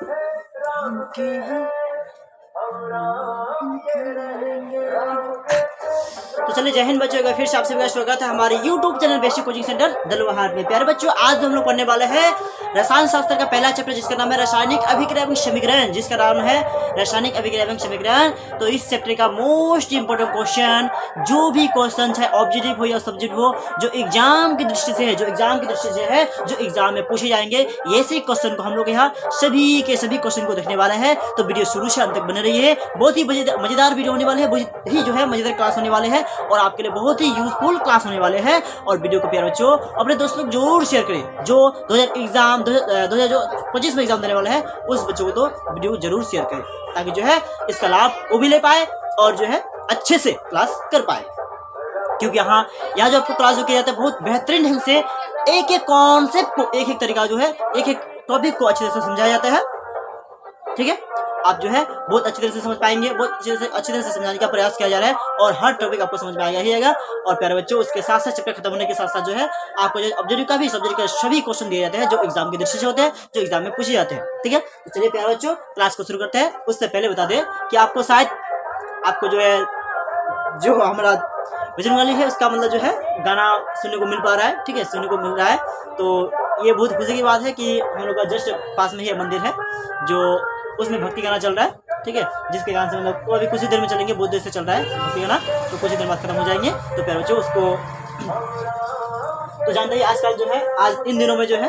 तो चलिए, जय हिंद बच्चों, एक बार फिर से आप सभी का स्वागत है हमारे YouTube channel basic coaching centre Dalwahat में। प्यारे बच्चों, आज हम लोग पढ़ने वाले हैं रसायन शास्त्र का पहला चैप्टर, जिसका नाम है रासायनिक अभिक्रिया एवं समीकरण, जिसका नाम है रासायनिक अभिक्रिया एवं समीकरण। तो इस चैप्टर का मोस्ट इंपोर्टेंट क्वेश्चन, जो भी क्वेश्चन है ऑब्जेक्टिव हो या सब्जेक्ट हो, जो एग्जाम की दृष्टि से है, जो एग्जाम में पूछे जाएंगे, ऐसे क्वेश्चन को हम लोग यहाँ सभी के सभी क्वेश्चन को देखने वाले हैं। तो वीडियो शुरू से अंत तक बने रहिए। बहुत ही मजेदार वीडियो होने वाले हैं, बहुत ही जो है मजेदार क्लास होने वाले हैं और आपके लिए बहुत ही यूजफुल क्लास होने वाले हैं। और वीडियो को प्यारे बच्चों अपने दोस्तों जरूर शेयर करें, जो 2025 में एग्जाम देने वाले हैं उस बच्चों को तो वीडियो जरूर शेयर करें, ताकि जो है इसका लाभ वो भी ले पाए और जो है अच्छे से क्लास कर पाए। क्योंकि यहाँ जो आपको क्लास जो किया जाता है बहुत बेहतरीन ढंग से एक एक कॉन्सेप्ट को, एक एक तरीका जो है, एक एक टॉपिक को अच्छे से समझाया जाता है। ठीक है, आप जो है बहुत अच्छी तरह से समझ पाएंगे, बहुत अच्छी तरह से समझाने का प्रयास किया जा रहा है और हर टॉपिक आपको समझ में आएगा ही आएगा। और प्यारे बच्चों, उसके साथ साथ चैप्टर खत्म होने के साथ साथ जो है आपको जो ऑब्जेक्टिव का भी सब्जेक्ट का सभी क्वेश्चन दिए जाते हैं, जो एग्जाम की दृष्टि से होते हैं, जो एग्जाम में पूछे जाते हैं। ठीक है, तो चलिए प्यारे बच्चों क्लास को शुरू करते हैं। उससे पहले बता दें कि आपको शायद आपको जो है जो हमारा बजरंगबली है उसका मतलब जो है गाना सुनने को मिल पा रहा है। ठीक है, सुनने को मिल रहा है, तो ये बहुत खुशी की बात है कि हम लोग का जस्ट पास में ही मंदिर है जो उसमें भक्ति गाना चल रहा है। ठीक है, जिसके गाने से मतलब वो अभी कुछ ही देर में चलेंगे, बहुत देर से चल रहा है भक्ति गाना, तो कुछ ही देर बाद खत्म हो जाएंगे। तो प्यारे बच्चों उसको तो जानते ही आजकल जो है, आज इन दिनों में जो है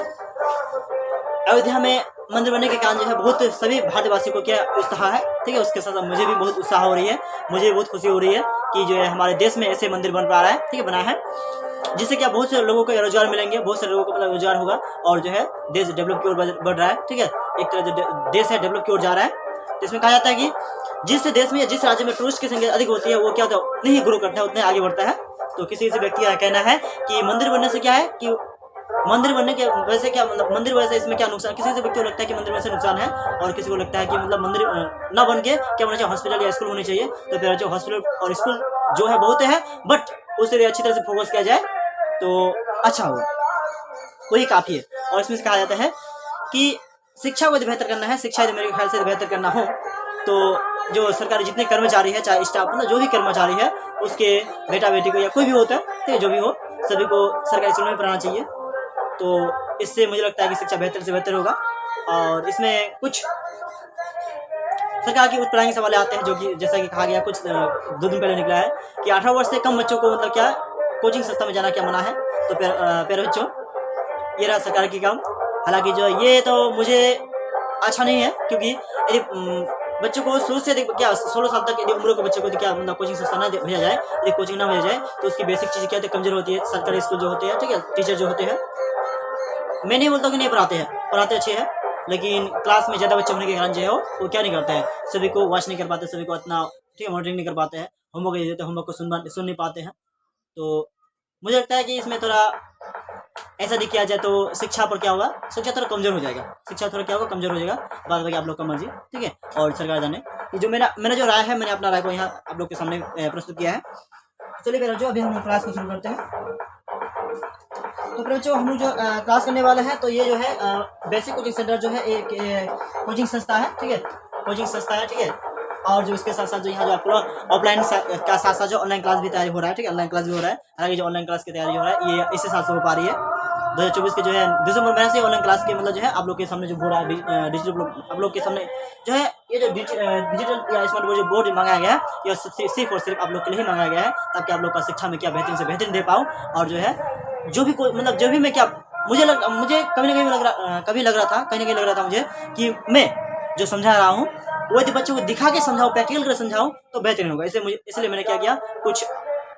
अयोध्या में मंदिर बनने के कारण जो है बहुत सभी भारतवासियों को क्या उत्साह है। ठीक है, उसके साथ साथ मुझे भी बहुत उत्साह हो रही है, मुझे बहुत खुशी हो रही है कि जो है हमारे देश में ऐसे मंदिर बन पा रहा है। ठीक है, बना है, जिससे क्या बहुत से लोगों को रोजगार मिलेंगे, बहुत से लोगों को मतलब रोजगार होगा और जो है देश डेवलप की ओर बढ़ रहा है। ठीक है, एक तरह जो देश है डेवलप की ओर जा रहा है। तो इसमें कहा जाता है कि जिस देश में, जिस राज्य में टूरिस्ट की संख्या अधिक होती है, वो क्या होता है उतने ही ग्रो करता है, उतने आगे बढ़ता है। तो किसी व्यक्ति का कहना है कि मंदिर बनने से क्या है कि मंदिर बनने के वजह से क्या मतलब मंदिर वजह से इसमें क्या नुकसान, किसी व्यक्ति को लगता है कि मंदिर वजह से नुकसान है और किसी को लगता है कि मतलब मंदिर ना बन के क्या होना चाहिए, हॉस्पिटल या स्कूल होनी चाहिए। तो फिर जो हॉस्पिटल और स्कूल जो है बहुत है, बट उससे अच्छी तरह से फोकस किया जाए तो अच्छा होगा, वही काफ़ी है। और इसमें से कहा जाता है कि शिक्षा को यदि बेहतर करना है, शिक्षा यदि मेरे ख्याल से बेहतर करना हो, तो जो सरकारी जितने कर्मचारी है, चाहे स्टाफ मतलब जो भी कर्मचारी है, उसके बेटा बेटी को या कोई भी होता है, ठीक है, जो भी हो सभी को सरकारी स्कूल में पढ़ाना चाहिए। तो इससे मुझे लगता है कि शिक्षा बेहतर से बेहतर होगा। और इसमें कुछ सरकार की उच्च पढ़ाई के सवाल आते हैं, जो कि जैसा कि कहा गया कुछ 2 दिन पहले निकला है कि 18 वर्ष से कम बच्चों को मतलब क्या कोचिंग संस्था में जाना क्या मना है। तो प्यारे बच्चों, ये रहा सरकार की काम। हालांकि जो ये तो मुझे अच्छा नहीं है, क्योंकि यदि बच्चों को शुरू से क्या 16 साल तक यदि उम्र के बच्चों को क्या मतलब कोचिंग संस्था ना भेजा जाए, यदि कोचिंग ना भेजा जाए, तो उसकी बेसिक चीज़ क्या होती है, कमजोर होती है। सरकारी स्कूल जो होते हैं, ठीक है, टीचर जो होते हैं, मैं नहीं बोलता कि नहीं पढ़ाते हैं, पढ़ाते अच्छे हैं, लेकिन क्लास में ज़्यादा बच्चे होने के कारण जो है वो क्या नहीं करते हैं, सभी को वॉच नहीं कर पाते, सभी को इतना ठीक है मॉनिटरिंग नहीं कर पाते हैं, होमवर्क दे देते हैं, होमवर्क को सुन नहीं पाते हैं। तो मुझे लगता है कि इसमें थोड़ा ऐसा नहीं किया जाए तो शिक्षा पर क्या होगा, शिक्षा थोड़ा कमजोर हो जाएगा, शिक्षा थोड़ा क्या होगा कमजोर हो जाएगा। बाद बाकी आप लोग का मर्जी, ठीक है, और सरकार जाने कि जो मैंने जो राय है, मैंने अपना राय को यहाँ आप लोग के सामने प्रस्तुत किया है। चलिए मेरा जो अभी हम क्लास को शुरू करते हैं। तो बच्चों हम लोग जो क्लास करने वाले हैं, तो ये जो है बेसिक कोचिंग सेंटर जो है एक कोचिंग संस्था है। ठीक है, कोचिंग संस्था है, ठीक है। और जो इसके साथ साथ जो यहाँ जो आपको ऑफलाइन का साथ साथ जो ऑनलाइन क्लास भी तैयारी हो रहा है, ठीक है, ऑनलाइन क्लास भी हो रहा है। हालांकि जो ऑनलाइन क्लास की तैयारी हो रहा है ये इसी साल से हो पा रही है, 2024 के जो है दिसंबर महीने से ऑनलाइन क्लास के मतलब जो है आप लोग के सामने जो बोर्ड है डिजिटल आप लोग के सामने जो है ये जो डिजिटल या स्मार्ट बोर्ड जो बोर्ड मंगाया गया है, ये सिर्फ और सिर्फ आप लोग के लिए ही मंगाया गया है, ताकि आप लोग का शिक्षा में क्या बेहतरीन से बेहतरीन दे पाऊँ। और जो है जो भी कोई मतलब जो भी मैं क्या मुझे कभी ना कभी लग रहा था, कहीं ना कहीं लग रहा था मुझे कि मैं जो समझा रहा हूँ वो यदि बच्चों को दिखा के समझाऊँ, प्रैक्टिकल कर समझाऊँ तो बेहतरीन होगा। इसलिए मैंने क्या किया, कुछ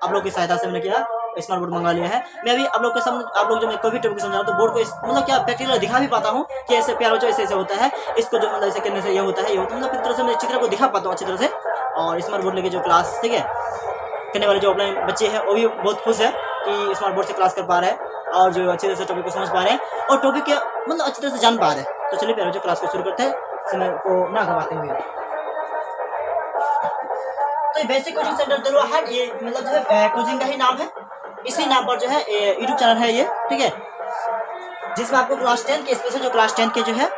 आप लोग की सहायता से मैंने किया स्मार्ट बोर्ड मंगा लिया है। मैं अभी आप लोग के सामने आप लोग जो मैं कोई भी टॉपिक समझा रहा हूँ तो बोर्ड को मतलब क्या प्रैक्टिकल दिखा भी पाता हूँ कि ऐसे प्यार बच्चों ऐसे होता है, इसको जो मतलब ऐसे करने से ये होता है, ये होता है, मतलब इस तरह से मैं चित्र को दिखा पाता हूँ अच्छी तरह से। और स्मार्ट बोर्ड लेके जो क्लास, ठीक है, करने वाले जो ऑफलाइन बच्चे हैं वो भी बहुत खुश है कि स्मार्ट बोर्ड से क्लास कर पा रहे हैं और जो अच्छी तरह से टॉपिक को समझ पा रहे हैं और टॉपिक के मतलब अच्छी तरह से जान पा रहे हैं। तो चलिए प्यारे बच्चों क्लास को शुरू करते हैं समय को ना गवाते हुए। तो ये बेसिक कोचिंग सेंटर दलवाहाट, ये मतलब जो है कोचिंग का ही नाम है, इसी नाम पर जो है यूट्यूब चैनल है ये, ठीक है, जिसमें आपको क्लास 10 के स्पेशल जो क्लास 10 के जो है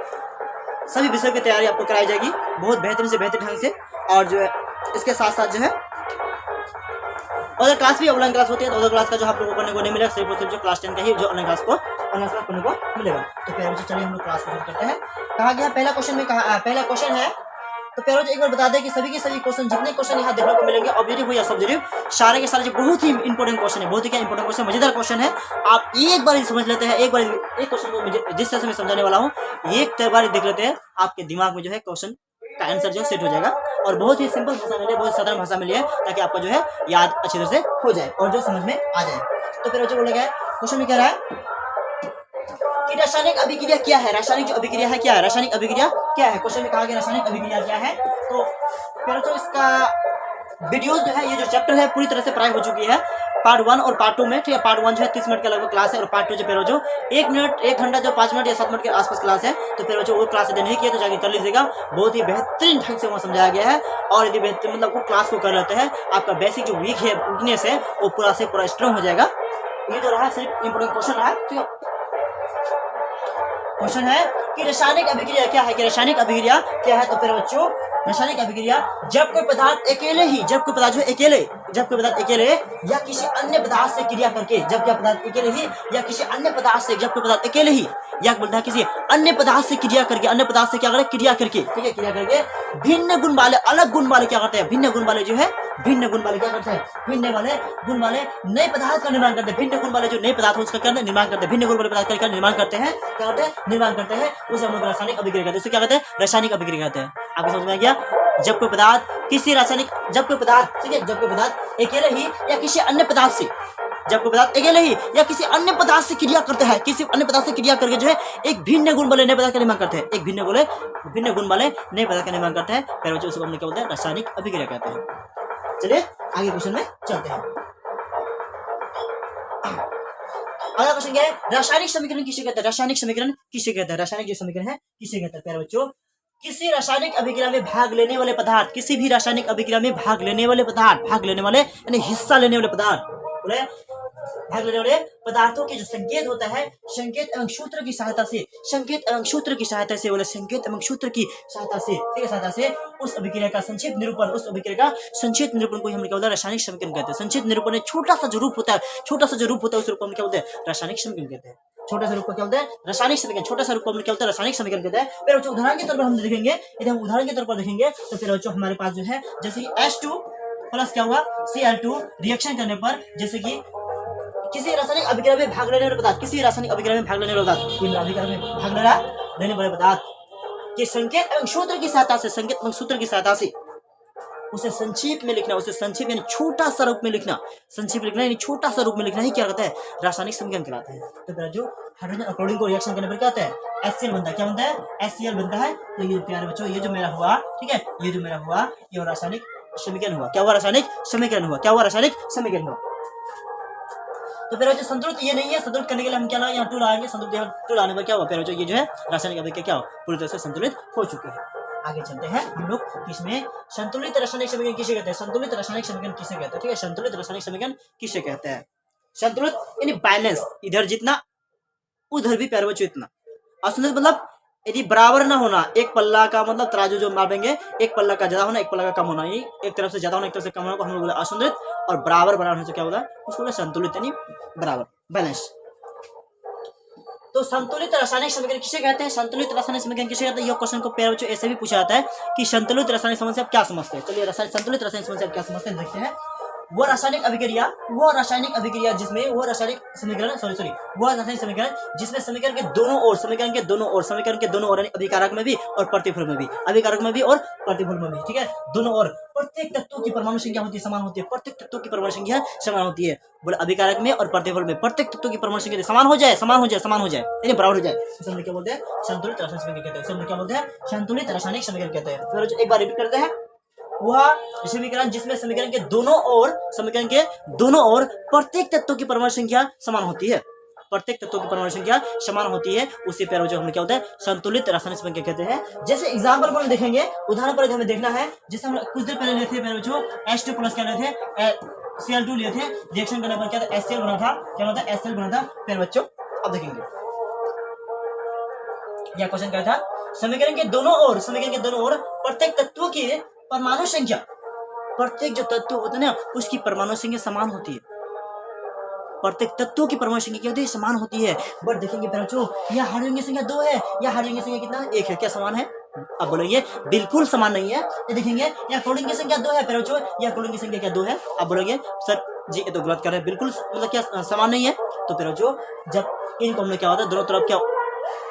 सभी विषयों की तैयारी आपको कराई जाएगी बहुत बेहतरीन से बेहतरीन ढंग से। और जो है इसके साथ साथ जो है अदर क्लास भी ऑनलाइन क्लास होती है, तो अदर क्लास का जो आप लोगों को पढ़ने को नहीं मिलेगा, सिर्फ और सिर्फ जो क्लास 10 का ही जो ऑनलाइन क्लास पढ़ने को मिलेगा। तो प्यारे बच्चों चलिए हम लोग क्लास को शुरू करते हैं। कहा गया पहला क्वेश्चन में पहला क्वेश्चन है, तो प्यारे बच्चों एक बार बता दें कि सभी के सभी क्वेश्चन जितने क्वेश्चन यहाँ देखने को मिलेंगे ऑब्जेक्टिव हो या सब्जेक्टिव, सारे के सारे जो बहुत ही इंपॉर्टेंट क्वेश्चन है, बहुत ही क्या इंपॉर्टेंट क्वेश्चन, मजेदार क्वेश्चन है। आप एक बार ही समझ लेते हैं, एक बार एक क्वेश्चन को जिस तरह से मैं समझाने वाला हूँ एक बार देख लेते हैं, आपके दिमाग में जो है क्वेश्चन का आंसर जो सेट हो जाएगा। और बहुत ही सिंपल भाषा में लिए, बहुत साधारण भाषा में लिए, ताकि आपका जो है याद अच्छी तरह से हो जाए और जो समझ में आ जाए। तो फिर बच्चों बोलेगा क्वेश्चन में क्या रहा है कि रासायनिक अभिक्रिया क्या है, रासायनिक जो अभिक्रिया है क्या है, रासायनिक अभिक्रिया क्या है। क्वेश्चन में कहा गया रासायनिक अभिक्रिया क्या है। तो फिर बच्चों इसका वीडियोस जो है, ये जो चैप्टर है पूरी तरह से पढ़ाई हो चुकी है पार्ट 1 और पार्ट 2 में, ठीक है। पार्ट 1 जो है 30 मिनट का लगभग क्लास है, और पार्ट 2 जो फिर जो 1 मिनट 1 घंटा जो 5 मिनट या 7 मिनट के आसपास क्लास है। तो फिर जो वो क्लास यदि नहीं किया तो जाके कर लीजिएगा, बहुत ही बेहतरीन ढंग से वहाँ समझाया गया है। और यदि बेहतरीन मतलब वो क्लास को कर लेते हैं, आपका बेसिक जो वीकनेस है वो पूरा से पूरा स्ट्रॉन्ग हो जाएगा। ये जो रहा सिर्फ इंपोर्टेंट क्वेश्चन है, ठीक है। क्वेश्चन है कि रासायनिक अभिक्रिया क्या है, कि रासायनिक अभिक्रिया क्या है। तो फिर बच्चों रासायनिक अभिक्रिया जब कोई पदार्थ अकेले ही, जब कोई पदार्थ जो अकेले, जब कोई पदार्थ अकेले या किसी अन्य पदार्थ से क्रिया करके, जब क्या पदार्थ अकेले ही या किसी अन्य पदार्थ से, जब कोई पदार्थ अकेले ही या बोलता है किसी अन्य पदार्थ से क्रिया करके, अन्य पदार्थ से क्या करे क्रिया करके, ठीक है, क्रिया करके भिन्न गुण वाले, अलग गुण वाले क्या करते हैं, भिन्न गुण वाले जो है, भिन्न गुण वाले क्या करते हैं, भिन्न वाले गुण वाले नए पदार्थ का निर्माण करते हैं। भिन्न गुण वाले जो नए पदार्थ उसका निर्माण करते हैं, भिन्न गुण वाले पदार्थ का निर्माण करते हैं, क्या करते हैं, निर्माण करते हैं, उसे हम लोग रासायनिक अभिक्रिया कहते हैं। उसे क्या कहते हैं, रासायनिक अभिक्रिया कहते हैं। आपको समझ में आ गया। जब कोई पदार्थ किसी रासायनिक, जब कोई पदार्थ, ठीक है, जब कोई पदार्थ अकेले ही या किसी अन्य पदार्थ से, जब कोई पदार्थ अकेले ही या किसी अन्य पदार्थ से क्रिया करते हैं, किसी अन्य पदार्थ से क्रिया करके जो है एक भिन्न गुण वाले नए पदार्थ का निर्माण करते हैं, एक भिन्न गुण वाले नए पदार्थ का निर्माण करते हैं, फिर उसको हम क्या बोलते हैं, रासायनिक अभिक्रिया कहते हैं। चलिए आगे क्वेश्चन में चलते हैं। अगला क्वेश्चन क्या है, रासायनिक समीकरण किसे कहते हैं, रासायनिक समीकरण किसे कहते हैं, रासायनिक जो समीकरण है किसे कहते हैं। प्यारे बच्चों किसी रासायनिक अभिक्रिया में भाग लेने वाले पदार्थ, किसी भी रासायनिक अभिक्रिया में भाग लेने वाले पदार्थ, भाग लेने वाले यानी हिस्सा लेने वाले पदार्थ, बोले भाग लेने वाले पदार्थों के जो संकेत होता है, संकेत एवं सूत्र की सहायता से, संकेत एवं सूत्र की सहायता से, बोले संकेत एवं सूत्र की सहायता से, ठीक है, सहायता से उस अभिक्रिया का संक्षिप्त निरूपण, उस अभिक्रिया का संक्षिप्त निरूपण को हम क्या बोलते हैं, रासायनिक समीकरण कहते हैं। संक्षिप्त निरूपण में छोटा सा जो रूप होता है, छोटा सा जो रूप होता है उस रूप को हम क्या बोलते हैं, रासायनिक समीकरण कहते हैं। छोटा सा रूप को क्या बोलते हैं, रासायनिक समीकरण, छोटा सा रूप को हम क्या बोलते हैं, रासायनिक समीकरण कहते हैं। फिर बच्चों उदाहरण के तौर पर हम देखेंगे, यदि हम उदाहरण के तौर पर देखेंगे तो फिर बच्चों हमारे पास जो है जैसे कि H2 प्लस क्या हुआ Cl2 रिएक्शन करने पर, जैसे कि किसी रासायनिक अभिक्रिया में भाग लेने वाले पदार्थ, किसी रासायनिक अभिक्रिया में भाग लेने वाले पदार्थ, अभिक्रिया में भाग लेने वाले पदार्थ के संकेत एवं सूत्र की सहायता से, संकेत एवं सूत्र की सहायता से उसे संक्षेप में लिखना, उसे संक्षेप यानी छोटा सा रूप में लिखना, संक्षेप लिखना यानी छोटा सा रूप में लिखना ही क्या कहता है, रासायनिक समीकरण कहलाता है। तो फिर जो हाइड्रोजन और क्लोरीन को रिएक्शन करने पर क्या होता है, HCl बनता है, क्या बनता है, HCl बनता है। तो ये प्यारे बच्चों ये जो मेरा हुआ, ठीक है, ये जो मेरा हुआ ये रासायनिक समीकरण हुआ, क्या हुआ, रासायनिक समीकरण हुआ, क्या हुआ, रासायनिक समीकरण हुआ। तो फिर जो संतुलित ये नहीं है, संतुलित करने के लिए हम क्या यहाँ टूल आएंगे, संतुलित टूल आने पर क्या हुआ, फिर जो ये जो है रासायनिक अभिक्रिया क्या हो, पूरी तरह से संतुलित हो चुके हैं। आगे चलते हैं हम लोग किसमें, संतुलित रासायनिक समीकरण किसे कहते हैं, संतुलित रासायनिक समीकरण किसे कहते हैं, ठीक है, संतुलित रासायनिक समीकरण किसे कहते हैं। संतुलित यानी बैलेंस, इधर जितना उधर भी प्यारे बच्चों इतना। असंतुलित मतलब यदि बराबर ना होना, एक पल्ला का मतलब तराजू जो मापेंगे, एक पल्ला का ज्यादा होना, एक पल्ला का कम होना, यानी एक तरफ से ज्यादा होना, एक तरफ से कम होना को हम लोग बोला असंतुलित, और बराबर होने से क्या होगा, उसको बोला संतुलित यानी बराबर, बैलेंस। तो संतुलित रासायनिक समीकरण किसे कहते हैं, संतुलित रासायनिक समीकरण किसे कहते हैं। यह क्वेश्चन को प्यारे बच्चों ऐसे भी पूछा जाता है कि संतुलित रासायनिक समस्या आप क्या समझते हैं। चलिए संतुलित रासायनिक समस्या आप क्या समझते हैं देखते हैं। वो रासायनिक अभिक्रिया जिसमें वो रासायनिक समीकरण वो रासायनिक समीकरण जिसमें समीकरण के दोनों ओर यानी अभिकारक में भी और प्रतिफल में भी, अभिकारक में भी और प्रतिफल में भी, ठीक है, दोनों ओर प्रत्येक तत्वों की परमाणु संख्या होती है समान होती है, प्रत्येक तत्वों की परमाणु संख्या समान होती है। बोले अभिकारक में और प्रतिफल में प्रत्येक तत्वों की परमाणु संख्या समान हो जाए यानी बराबर हो जाए, इसे हम क्या बोलते हैं, संतुलित रासायनिक समीकरण कहते हैं। इसे हम क्या बोलते हैं, संतुलित रासायनिक समीकरण कहते हैं। फिर एक बार रिपीट करते हैं, वह समीकरण जिसमें समीकरण के दोनों ओर प्रत्येक तत्वों की परमाणु संख्या समान होती है, प्रत्येक तत्वों की परमाणु संख्या समान होती है, उसी पर जो हमें क्या होता है, संतुलित रासायनिक समीकरण कहते हैं। जैसे एग्जांपल पर देखेंगे, उदाहरण पर हमें देखना है, जैसे हम कुछ देर पहले लिए थे प्यारे बच्चों H2 प्लस क्या लिए थे, Cl2 लिए थे, रिएक्शन करने पर क्या था, HCl बना था, क्या बना था, HCl बना था। प्यारे बच्चों अब देखेंगे यह क्वेश्चन क्या था, समीकरण के दोनों ओर प्रत्येक तत्व की परमाणु संख्या, प्रत्येक जो तत्व होता है ना उसकी परमाणु संख्या समान होती है। प्रत्येक तत्वों की परमाणु संख्या क्या होती है? समान होती है। बट देखेंगे बच्चों, यह हाइड्रोजन की संख्या 2 है, यह हाइड्रोजन की संख्या कितना? 1 है। क्या समान है? अब बोलेंगे बिल्कुल समान नहीं है। ये देखेंगे यह क्लोरीन की संख्या 2 है, फिर बच्चों यह क्लोरीन की संख्या क्या 2 है? अब बोलेंगे सर जी ये तो गलत कर रहे हैं, बिल्कुल मतलब क्या समान नहीं है। तो फिर बच्चों जब इनको हम लोग क्या होता है दोनों तरफ क्या,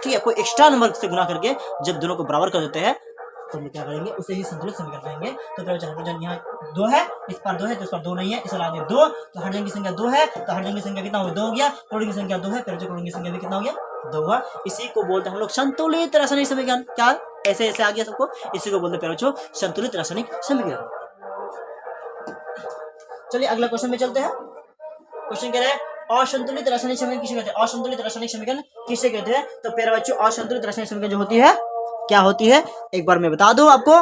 ठीक है, कोई एक्स्ट्रा नंबर से गुना करके जब दोनों को बराबर कर देते हैं तो हम क्या करेंगे? उसे ही संतुलित समीकरण कहेंगे। तो फिर हाइड्रोजन यहाँ 2 है, इस पर 2 है तो इस पर 2 नहीं है, इस पर आगे 2, तो हाइड्रोजन की संख्या 2 है, तो हाइड्रोजन की संख्या कितना हो गया? 2 हो गया। क्लोरीन की संख्या 2 है, फिर क्लोरीन की संख्या भी कितना हो गया? 2 हुआ। इसी को बोलते हैं हम लोग संतुलित रासायनिक समीकरण। क्या ऐसे ऐसे आ गया सबको? इसी को बोलते हैं संतुलित रासायनिक समीकरण। चलिए अगला क्वेश्चन में चलते हैं। क्वेश्चन कह रहे हैं असंतुलित रासायनिक समीकरण किसे कहते हैं? असंतुलित रासायनिक समीकरण किसे कहते हैं? तो प्यारे बच्चों असंतुलित रासायनिक समीकरण जो होती है क्या होती है एक बार मैं बता दूं आपको।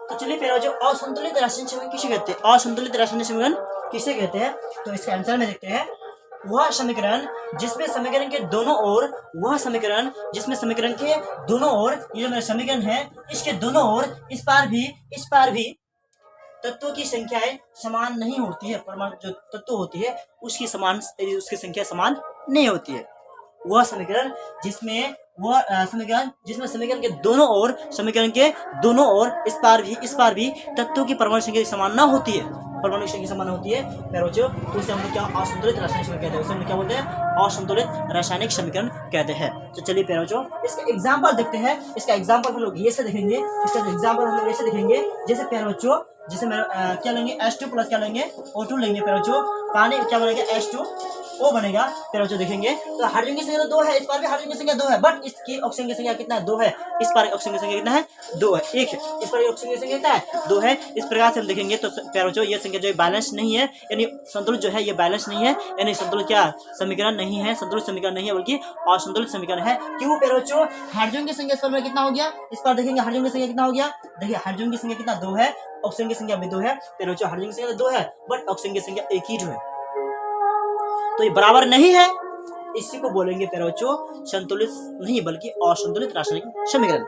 तो चलिए प्यारे बच्चों असंतुलित रासायनिक समीकरण किसे कहते हैं? असंतुलित रासायनिक समीकरण किसे कहते हैं? तो इसका आंसर में देखते हैं वह समीकरण जिसमें समीकरण के दोनों ओर, वह समीकरण जिसमें समीकरण के दोनों ओर, ये जो मेरा समीकरण है इसके दोनों ओर इस पार भी तत्वों की संख्याएं समान नहीं होती है। परमाणु जो तत्व होती है उसकी संख्या समान नहीं होती है। वह समीकरण जिसमें समीकरण के दोनों ओर, इस पार भी तत्वों की परमाणु संख्या समान ना होती है, परमाणु संख्या समान होती है, उसे हम लोग क्या असंतुलित रासायनिक समीकरण कहते हैं। उसे हम क्या बोलते हैं? असंतुलित रासायनिक समीकरण कहते हैं। तो चलिए प्यारे बच्चों इसका एग्जांपल देखते हैं। इसका एग्जांपल हम लोग ये से देखेंगे, जैसे प्यारे बच्चों जिसे क्या लेंगे? H2 प्लस क्या लेंगे? O2 लेंगे। प्यारे बच्चों पानी क्या बनेगा? H2O बनेगा। प्यारे बच्चों देखेंगे तो हाइड्रोजन की संख्या 2 है, इस पार भी हाइड्रोजन की संख्या 2 है, बट इसकी ऑक्सीजन की संख्या कितना है? 2 है। इस पार ऑक्सीजन की संख्या कितना है? 2 है, 1 है। इस पर ऑक्सीजन की संख्या कितना है? 2 है। इस प्रकार से हम देखेंगे तो प्यारे बच्चों ये संख्या जो है बैलेंस नहीं है, यानी संतुलित जो है ये बैलेंस नहीं है, यानी संतुलित क्या समीकरण नहीं है, संतुलित समीकरण नहीं है बल्कि असंतुलित समीकरण है। क्यों प्यारे बच्चों? हाइड्रोजन की संख्या इस पर में कितना हो गया? इस पर देखेंगे हाइड्रोजन की संख्या कितना हो गया? देखिए हाइड्रोजन की संख्या कितना? 2 है, ऑक्सीजन की संख्या भी 2 है। फिर बच्चों हाइड्रोजन की संख्या 2 है बट ऑक्सीजन की संख्या 1 ही है, तो ये बराबर नहीं है। इसी को बोलेंगे प्यारे बच्चों संतुलित नहीं बल्कि असंतुलित रासायनिक समीकरण।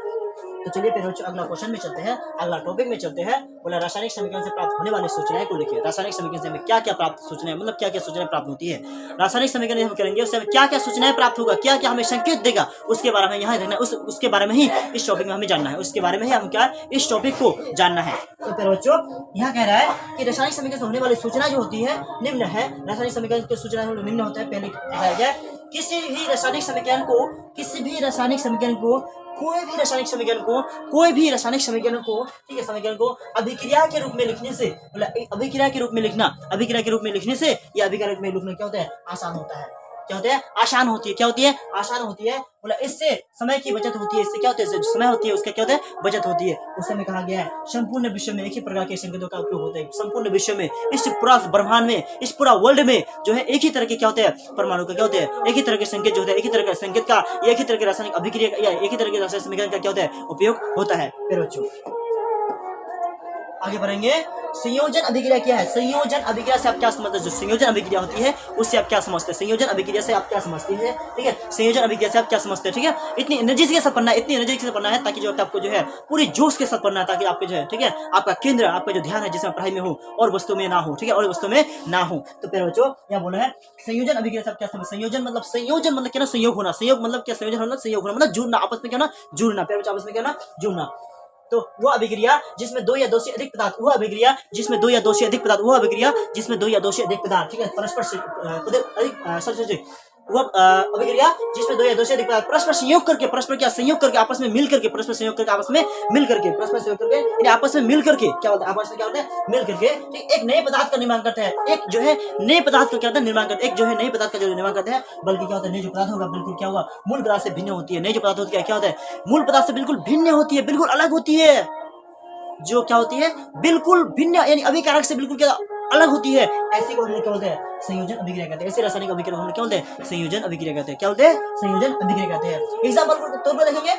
तो चलिए प्यारे बच्चों अगला क्वेश्चन में चलते हैं, अगला टॉपिक में चलते हैं। बोला रासायनिक समीकरण से प्राप्त होने वाली सूचनाएं को लिखिए। रासायनिक समीकरण से हमें क्या क्या प्राप्त सूचनाएं, मतलब क्या क्या सूचनाएं प्राप्त होती है। रासायनिक समीकरण हम करेंगे उससे हमें क्या क्या सूचनाएं प्राप्त होगा, क्या क्या हमें संकेत देगा, उसके बारे में यहाँ देखना, उसके बारे में ही इस टॉपिक में हमें जानना है, उसके बारे में ही हम क्या इस टॉपिक को जानना है। तो प्यारे बच्चों यहाँ कह रहा है कि रासायनिक समीकरण से होने वाली सूचना जो होती है निम्न है। रासायनिक समीकरण की सूचना निम्न होता है। पहले बताया गया किसी भी रासायनिक समीकरण को कोई भी रासायनिक समीकरण को ठीक है, समीकरण को अभिक्रिया के रूप में लिखने से, मतलब अभिक्रिया के रूप में लिखने से या अभिक्रिया के रूप में लिखना क्या होता है? आसान होता है। क्या होता है? आसान होती है। क्या होती है? आसान होती है। बोला इससे समय की बचत होती है। इससे क्या होता है? समय होती है उसका क्या होता है? बचत होती है। उस समय कहा गया है संपूर्ण विश्व में एक ही प्रकार के संकेतों का उपयोग होता है। संपूर्ण विश्व में, इस पूरा ब्रह्मांड में, इस पूरा वर्ल्ड में जो है एक ही तरह के क्या होते हैं? परमाणु का क्या होते हैं? एक ही तरह के संकेत जो होते हैं, एक ही तरह के संकेत का, एक ही तरह के रासायनिक अभिक्रिया या एक ही तरह के रासायनिक समीकरण का क्या होता है? उपयोग होता है। फिर बच्चों आगे बढ़ेंगे। संयोजन अभिक्रिया क्या है? संयोजन अभिक्रिया से आप क्या समझते हैं? जो संयोजन अभिक्रिया होती है उससे आप क्या समझते हैं? संयोजन अभिक्रिया से आप क्या समझते हैं? ठीक है, संयोजन अभिक्रिया से आप क्या समझते हैं? ठीक है, इतनी एनर्जी के साथ पढ़ना है, ताकि जो आपको जो है पूरी जोश के साथ पढ़ना है, ताकि आपके जो है ठीक है आपका केंद्र, आपका जो ध्यान है जिसमें पढ़ाई में हो और वस्तु में ना हो। ठीक है, और वस्तु में ना हो। तो प्यारे बच्चों यहाँ बोला है संयोजन अभिक्रिया से आप क्या समझ? संयोजन मतलब क्या ना? संयोग होना। संयोग मतलब क्या? संयोजन होना, संयोग होना मतलब जुड़ना, आपस में क्या ना? जुड़ना। प्यारे बच्चों आपस में क्या ना? जुड़ना। तो वह अभिक्रिया जिसमें 2 या 2 से अधिक पदार्थ, वह अभिक्रिया जिसमें 2 या 2 से अधिक पदार्थ ठीक है परस्पर वह अभिक्रिया जिसमें 2 या 2 से अधिक पदार्थ परस्पर संयोग करके आपस में मिल करके आपस में मिल करके क्या होता है? आपस में क्या होता है? मिल करके एक नए पदार्थ का निर्माण करते हैं। एक जो है नए पदार्थ का क्या होता है? निर्माण करते हैं। एक जो है नए पदार्थ का जो निर्माण करते हैं, बल्कि क्या होता है? नए जो पदार्थ होगा बिल्कुल क्या होगा? मूल पदार्थ से भिन्न होती है। नए जो पदार्थ होती है क्या होता है? मूल पदार्थ से बिल्कुल भिन्न होती है, बिल्कुल अलग होती है। जो क्या होती है? बिल्कुल भिन्न, यानी अभिकारक से बिल्कुल क्या अलग होती है। ऐसे को हम लोग क्या बोलते हैं? संयोजन अभिक्रिया कहते हैं। ऐसे रासायनिक अभिक्रिया हम लोग क्या बोलते हैं? संयोजन अभिक्रिया कहते हैं। क्या बोलते हैं? संयोजन अभिक्रिया कहते हैं। एग्जाम्पल के तौर पर देखेंगे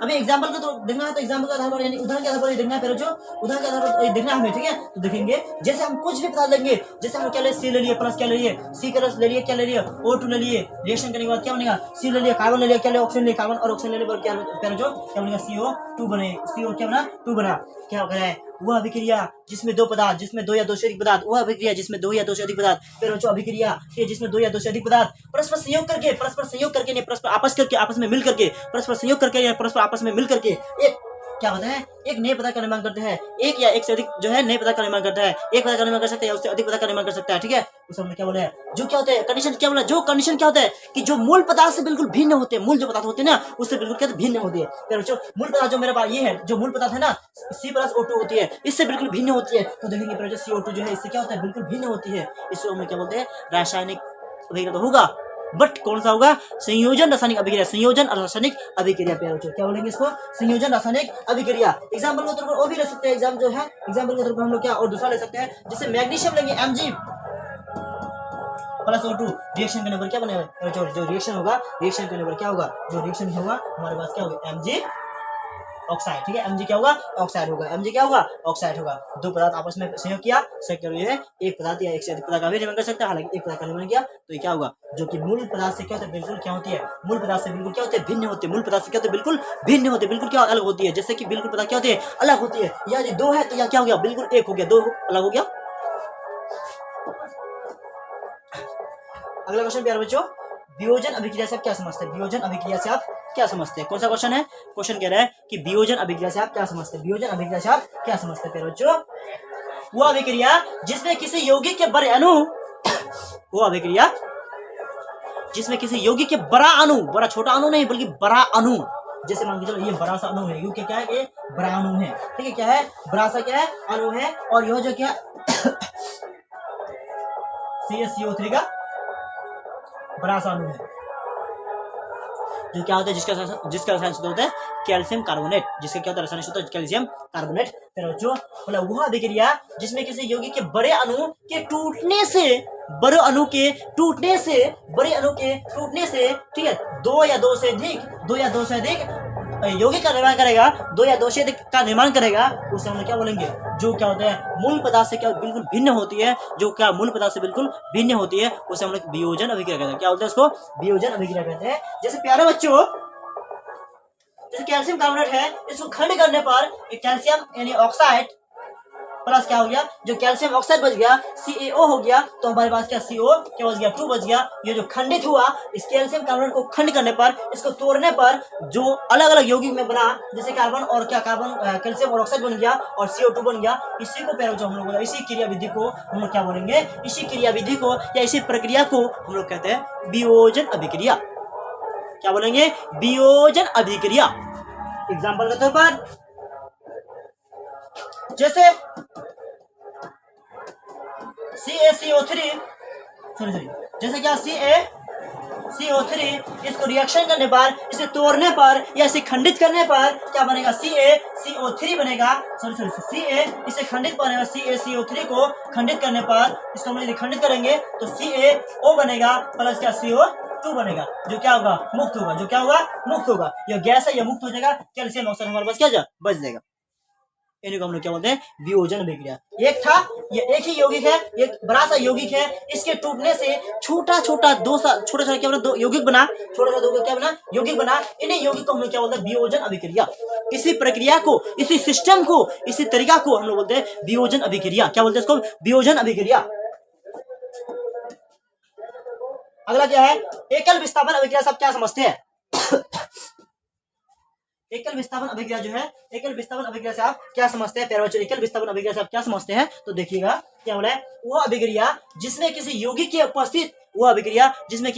अभी एग्जाम्पल को तो देखना है, तो एग्जाम्पल के आधार पर यानी उदाहरण के आधार पर देखना है, फिर जो उदाहरण के आधार पर देखना है हमें, ठीक है। तो देखेंगे जैसे हम कुछ भी पदार्थ लेंगे, जैसे हम क्या ले सी ले लिए प्लस क्या ले लिए सी का रस ले लिए क्या ले लिए O2 ले लिए, रिएक्शन करने के बाद क्या बनेगा सी ले लिए कार्बन ले लिया क्या ले ऑक्सीजन ले कार्बन और ऑक्सीजन लेने पर क्या जो क्या बनेगा CO2 बने, CO क्या बना 2 बना। क्या हो है वह अभिक्रिया जिसमें दो पदार्थ, जिसमें दो या दो से अधिक पदार्थ, वह अभिक्रिया जिसमें दो या दो से अधिक पदार्थ, फिर जो अभिक्रिया जिसमें दो या दो से अधिक पदार्थ परस्पर संयोग करके नहीं परस्पर आपस करके आपस में मिल करके परस्पर संयोग करके या परस्पर आपस में मिल करके एक क्या होता है एक नए पदार्थ का निर्माण करते हैं, एक या एक से अधिक जो है नए पदार्थ का निर्माण करता है, एक पदार्थ का निर्माण कर सकते हैं उससे अधिक पदार्थ का निर्माण कर सकता है, ठीक है। उस हमने क्या बोला है जो क्या होता है कंडीशन क्या बोला, जो कंडीशन क्या होता है कि जो मूल पदार्थ से बिल्कुल भिन्न होते हैं, मूल जो पदार्थ होते हैं ना उससे बिल्कुल क्या भिन्न होती है। फिर जो मूल पदार्थ जो मेरे पास ये है, जो मूल पदार्थ है ना C+O2 होती है, इससे बिल्कुल भिन्न होती है। तो देखेंगे फिर जो CO2 जो है इससे क्या होता है बिल्कुल भिन्न होती है, इसको हम क्या बोलते हैं रासायनिक अभिक्रिया तो होगा, बट कौन सा होगा संयोजन रासायनिक अभिक्रिया, संयोजन रासायनिक अभिक्रिया पे क्या बोलेंगे इसको संयोजन रासायनिक अभिक्रिया। एग्जांपल के तौर पर वो भी ले सकते हैं, एग्जाम जो है एग्जांपल के तौर पर हम लोग क्या और दूसरा ले सकते हैं, जैसे मैग्नीशियम लेंगे Mg प्लस O2 रिएक्शन करने पर क्या बनेगा, जो रिएक्शन होगा रिएक्शन करने पर क्या होगा, जो रिएक्शन होगा हमारे पास क्या होगा Mg ऑक्साइड, ठीक है। Mg क्या होगा ऑक्साइड होगा, Mg क्या होगा ऑक्साइड होगा। दो पदार्थ आपस में संयोग किया, एक पदार्थ या एक से अधिक पदार्थ का भी निर्माण कर सकता है, हालांकि एक पदार्थ का निर्माण किया तो ये क्या होगा जो कि मूल पदार्थ से क्या होता है बिल्कुल क्या होती है, मूल पदार्थ से बिल्कुल क्या होते हैं भिन्न होते हैं, मूल पदार्थ से क्या होते हैं बिल्कुल भिन्न होते हैं, बिल्कुल क्या अलग होती है, जैसे कि बिल्कुल पदार्थ क्या होती है अलग होती है, या दो है तो यह क्या हो गया बिल्कुल एक हो गया, दो अलग हो गया। अगला क्वेश्चन प्यारे बच्चों, वियोजन अभिक्रिया से आप क्या समझते हैं, वियोजन अभिक्रिया से आप क्या समझते हैं, कौन सा क्वेश्चन है, क्वेश्चन कह रहा है कि वियोजन अभिक्रिया से आप क्या समझते हैं, वियोजन अभिक्रिया से आप क्या समझते हैं प्यारे बच्चों, वो अभिक्रिया जिसमें किसी यौगिक के बड़े अणु, वो अभिक्रिया जिसमें किसी यौगिक के बड़ा अणु, बड़ा छोटा अणु नहीं बल्कि बड़ा अणु, जैसे मान के चलो ये बड़ा सा अणु है, क्योंकि क्या है ये बड़ा अणु है, ठीक है, क्या है बड़ा सा क्या है अणु है, और यह जो क्या CaCO3 का बड़ा सा अणु है, जो क्या होता है जिसका रसायन सूत्र होता है कैल्शियम कार्बोनेट, जिसका क्या होता है रसायन सूत्र कैल्शियम कार्बोनेट। फिर जो बोला वह अभिक्रिया जिसमें किसी यौगिक के बड़े अणु के टूटने से, बड़े अणु के टूटने से ठीक है दो या दो से अधिक यौगिक का निर्माण करेगा, दो या दो से अधिक का निर्माण करेगा, उसे हम क्या बोलेंगे जो क्या होता है मूल पदार्थ से क्या बिल्कुल भिन्न होती है, जो क्या मूल पदार्थ से बिल्कुल भिन्न होती है उसे हम लोग वियोजन अभिक्रिया कहते हैं। क्या बोलते हैं उसको वियोजन अभिक्रिया कहते हैं। जैसे प्यारे बच्चों जैसे कैल्शियम कार्बोनेट है, इसको खंड करने पर कैल्शियम यानी ऑक्साइड प्लस क्या हो गया, जो कैल्शियम ऑक्साइड बच गया CaO हो गया, तो हमारे पास क्या CO क्या बच गया 2 बच गया। ये जो खंडित हुआ इस कैल्शियम कार्बोनेट को खंड करने पर, इसको तोड़ने पर जो अलग अलग यौगिक में बना, जैसे कार्बन और क्या कार्बन कैल्शियम और ऑक्साइड बन गया और CO2 बन गया, इसी को प्यारे जो हम लोग बोला इसी क्रिया विधि को हम लोग क्या बोलेंगे, इसी क्रिया विधि को या इसी प्रक्रिया को हम लोग कहते हैं वियोजन अभिक्रिया। क्या बोलेंगे वियोजन अभिक्रिया। एग्जाम्पल के तौर पर जैसे CaCO3 जैसे क्या CaCO3 इसको रिएक्शन करने पर, इसे तोड़ने पर या इसे खंडित करने पर क्या बनेगा CaCO3 बनेगा, इसे खंडित बनेगा CaCO3 को खंडित करने पर, इसको हम यदि खंडित करेंगे तो CaO बनेगा प्लस क्या CO2 बनेगा, जो क्या होगा मुक्त होगा, जो क्या होगा मुक्त होगा, यह गैस है यह मुक्त हो जाएगा, कैल्शियम ऑक्साइड हमारे पास क्या बच जाएगा। इन्हीं को हम लोग क्या बोलते हैं वियोजन अभिक्रिया। एक था ये एक ही यौगिक है, एक बड़ा सा यौगिक है, इसके टूटने से छोटा छोटा क्या बना, दो यौगिक बना, छोटा सा दो क्या बना यौगिक बना, इन्हीं यौगिक को हम लोग क्या बोलते हैं वियोजन अभिक्रिया। इसी प्रक्रिया को, इसी सिस्टम को, इसी तरीका को हम लोग बोलते हैं वियोजन अभिक्रिया। क्या बोलते हैं इसको वियोजन अभिक्रिया। अगला क्या है एकल विस्थापन अभिक्रिया। सब क्या समझते हैं एकल विस्थापन अभिक्रिया जो है, एकल विस्थापन अभिक्रिया से आप क्या समझते हैं प्यारे बच्चों, एकल विस्थापन अभिक्रिया से आप क्या समझते हैं तो देखिएगा क्या बोला है, वो अभिक्रिया जिसमें किसी यौगिक के उपस्थित, वो अभिक्रिया जिसमें